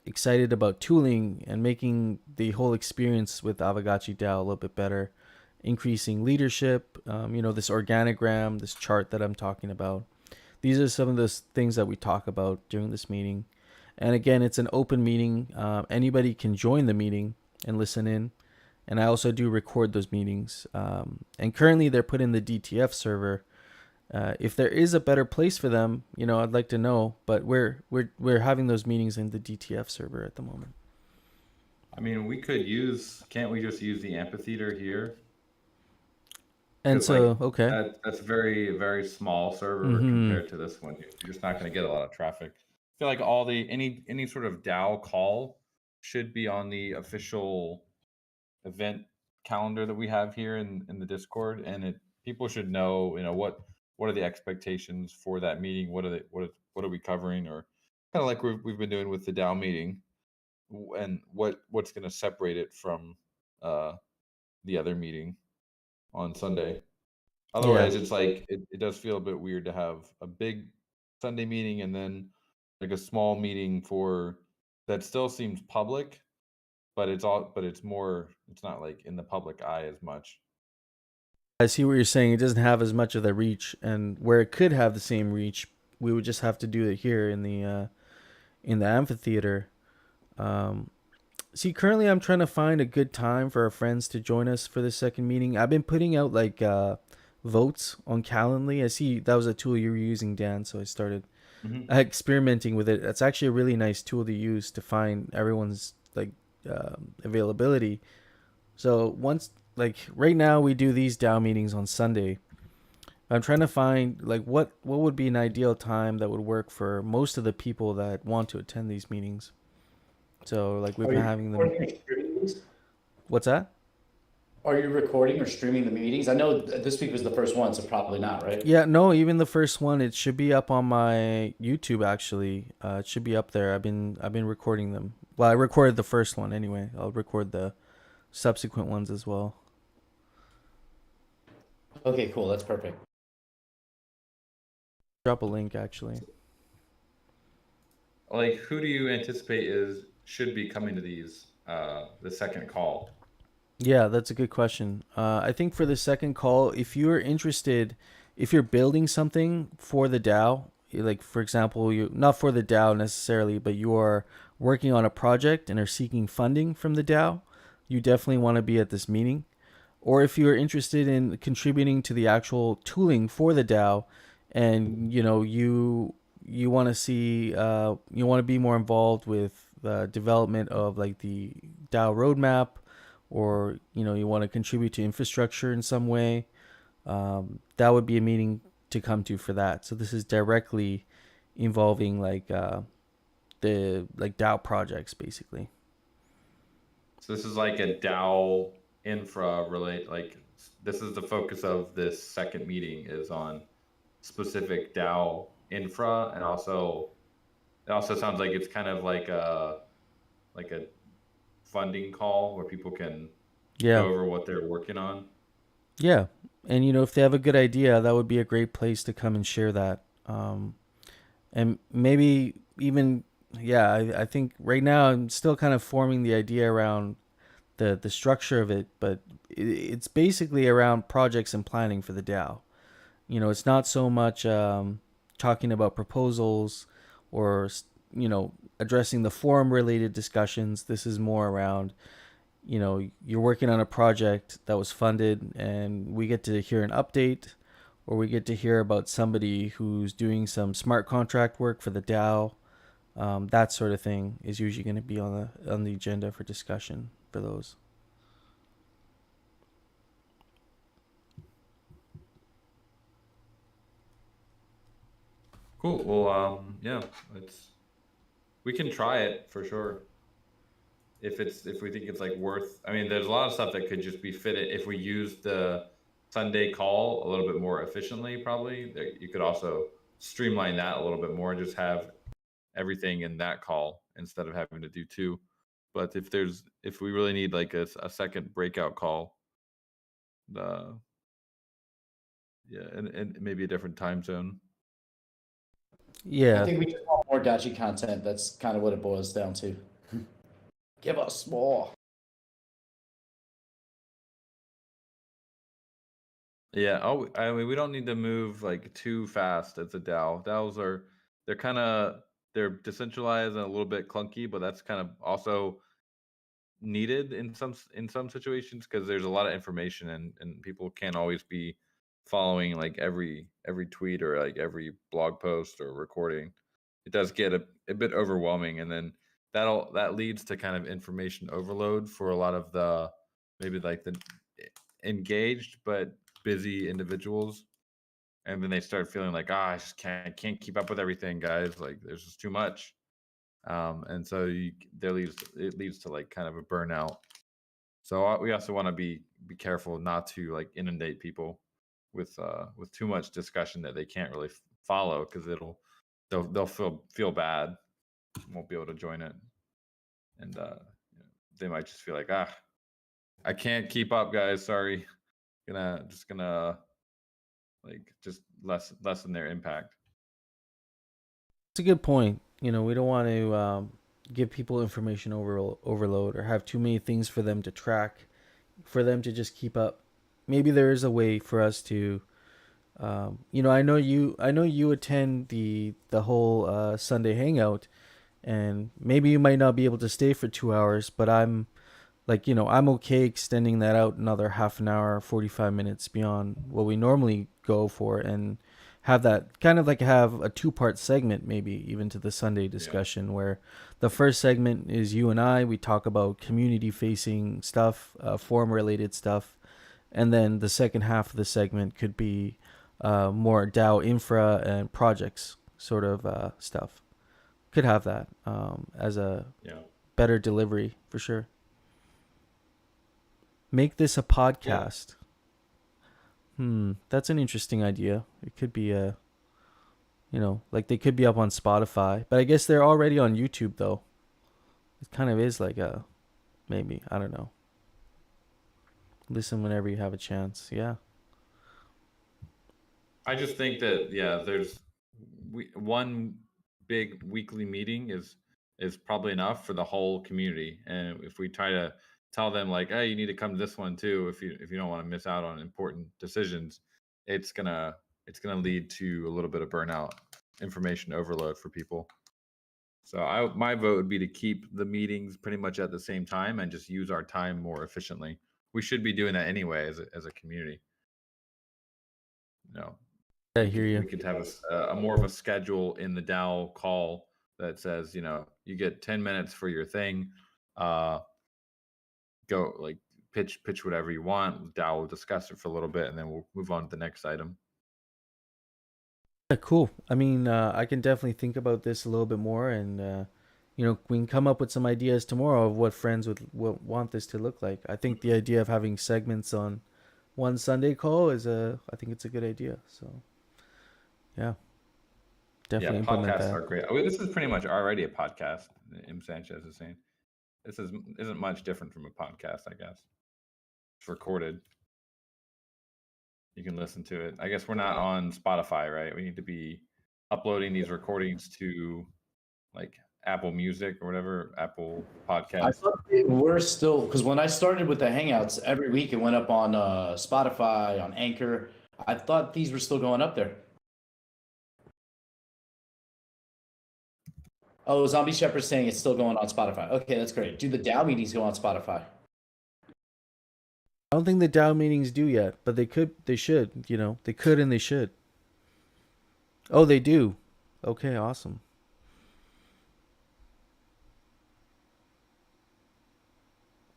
excited about tooling and making the whole experience with Aavegotchi DAO a little bit better, increasing leadership, this organogram, this chart that I'm talking about. These are some of those things that we talk about during this meeting. And again, it's an open meeting. Anybody can join the meeting and listen in. And I also do record those meetings. And currently they're put in the DTF server. If there is a better place for them, I'd like to know. But we're having those meetings in the DTF server at the moment. I mean, can't we just use the amphitheater here? And so, okay. That's a very, very small server compared to this one. You're just not going to get a lot of traffic. I feel like any sort of DAO call should be on the official event calendar that we have here in the Discord, and people should know, what are the expectations for that meeting? What are we covering, or kind of like we've been doing with the DAO meeting, and what's going to separate it from the other meeting on Sunday. Otherwise, it's like it does feel a bit weird to have a big Sunday meeting and then like a small meeting that still seems public, but it's not like in the public eye as much. I see what you're saying. It doesn't have as much of the reach, and where it could have the same reach, we would just have to do it here in the amphitheater. See, currently I'm trying to find a good time for our friends to join us for the second meeting. I've been putting out like votes on Calendly. I see that was a tool you were using, Dan, so I started experimenting with it. It's actually a really nice tool to use to find everyone's availability. So right now we do these DAO meetings on Sunday. I'm trying to find what would be an ideal time that would work for most of the people that want to attend these meetings. So we've been having them. What's that? Are you recording or streaming the meetings? I know this week was the first one, so probably not, right? Yeah, no, even the first one, it should be up on my YouTube actually. It should be up there. I've been recording them. Well, I recorded the first one anyway. I'll record the subsequent ones as well. Okay, cool. That's perfect. Drop a link actually. Who do you anticipate should be coming to these the second call? Yeah, that's a good question. I think for the second call, if you're interested, if you're building something for the DAO, for example, not for the DAO necessarily, but you are working on a project and are seeking funding from the DAO, you definitely want to be at this meeting. Or if you're interested in contributing to the actual tooling for the DAO, and you want to see you want to be more involved with the development of the DAO roadmap, or you want to contribute to infrastructure in some way, that would be a meeting to come to for that. So this is directly involving the DAO projects basically. So this is like a DAO infra this is the focus of this second meeting, is on specific DAO infra, and also it also sounds like it's kind of like a funding call where people can go over what they're working on. Yeah, and if they have a good idea, that would be a great place to come and share that. And maybe even I think right now I'm still kind of forming the idea around the structure of it, but it's basically around projects and planning for the DAO. It's not so much talking about proposals or addressing the forum related discussions. This is more around, you're working on a project that was funded, and we get to hear an update, or we get to hear about somebody who's doing some smart contract work for the DAO. That sort of thing is usually going to be on the agenda for discussion for those. Cool. Well, yeah, we can try it for sure. If we think it's like worth, I mean, there's a lot of stuff that could just be fitted if we use the Sunday call a little bit more efficiently. Probably you could also streamline that a little bit more and just have everything in that call instead of having to do two. But if we really need like a second breakout call, and maybe a different time zone. Yeah. I think we just want more gotcha content. That's kind of what it boils down to. Give us more. Yeah. Oh, I mean, we don't need to move like too fast as a DAO. DAOs they're decentralized and a little bit clunky, but that's kind of also needed in some situations because there's a lot of information and people can't always be following like every tweet or like every blog post or recording. It does get a bit overwhelming, and then that leads to kind of information overload for a lot of the maybe like the engaged but busy individuals, and then they start feeling like, I just can't keep up with everything, guys, like there's just too much. And so it leads to like kind of a burnout. So we also want to be careful not to like inundate people with too much discussion that they can't really follow, because they'll feel bad, won't be able to join it, and they might just feel like, I can't keep up, guys, sorry. Gonna like just lessen their impact. It's a good point. We don't want to give people information overload or have too many things for them to track, for them to just keep up. Maybe there is a way for us to, I know you attend the whole Sunday hangout, and maybe you might not be able to stay for 2 hours, but I'm okay extending that out another half an hour, 45 minutes beyond what we normally go for, and have that kind of like have a 2-part segment, maybe even to the Sunday discussion, where the first segment is you and I, we talk about community facing stuff, forum related stuff. And then the second half of the segment could be more DAO infra and projects sort of stuff. Could have that as a better delivery for sure. Make this a podcast. That's an interesting idea. It could be like they could be up on Spotify, but I guess they're already on YouTube though. It kind of is like maybe, I don't know. Listen whenever you have a chance. Yeah. I just think that there's one big weekly meeting is probably enough for the whole community, and if we try to tell them like, hey, you need to come to this one too if you don't want to miss out on important decisions, it's gonna lead to a little bit of burnout, information overload for people. So my vote would be to keep the meetings pretty much at the same time and just use our time more efficiently. We should be doing that anyway as a community. I hear you. We could have a more of a schedule in the DAO call that says, you get 10 minutes for your thing. Go like pitch whatever you want. DAO will discuss it for a little bit, and then we'll move on to the next item. Yeah, cool. I mean, I can definitely think about this a little bit more, and we can come up with some ideas tomorrow of what friends would want this to look like. I think the idea of having segments on one Sunday call I think it's a good idea. So, yeah, definitely implement podcasts that. are great. I mean, this is pretty much already a podcast. M. Sanchez is saying this isn't much different from a podcast, I guess. It's recorded. You can listen to it. I guess we're not on Spotify, right? We need to be uploading these recordings to like Apple Music or whatever, Apple Podcasts. I thought we're still, because when I started with the Hangouts, every week it went up on Spotify, on Anchor. I thought these were still going up there. Oh, Zombie Shepherd's saying it's still going on Spotify. Okay, that's great. Do the DAO meetings go on Spotify? I don't think the DAO meetings do yet, but they could. They should. You know, they could and they should. Oh, they do. Okay, awesome.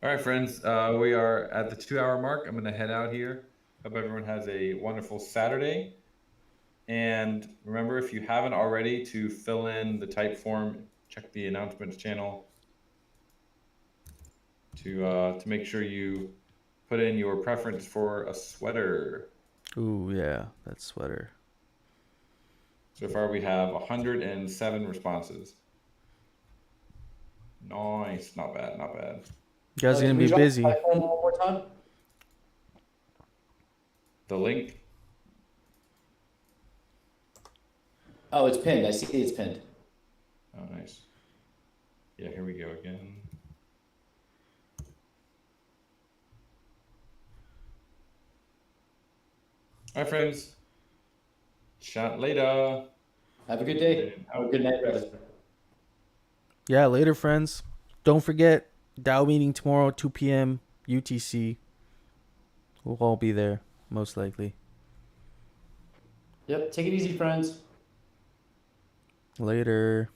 All right, friends, we are at the 2-hour mark. I'm going to head out here. Hope everyone has a wonderful Saturday. And remember, if you haven't already, to fill in the type form, check the announcements channel to make sure you put in your preference for a sweater. Ooh, yeah, that sweater. So far, we have 107 responses. Nice, not bad, not bad. You guys are gonna be busy. Type form one more time? The link. Oh, it's pinned. I see it's pinned. Oh, nice. Yeah, here we go again. All right, friends. Chat later. Have a good day. Have a good night, brother. Yeah, later, friends. Don't forget DAO meeting tomorrow, 2 p.m. UTC. We'll all be there, most likely. Yep. Take it easy, friends. Later.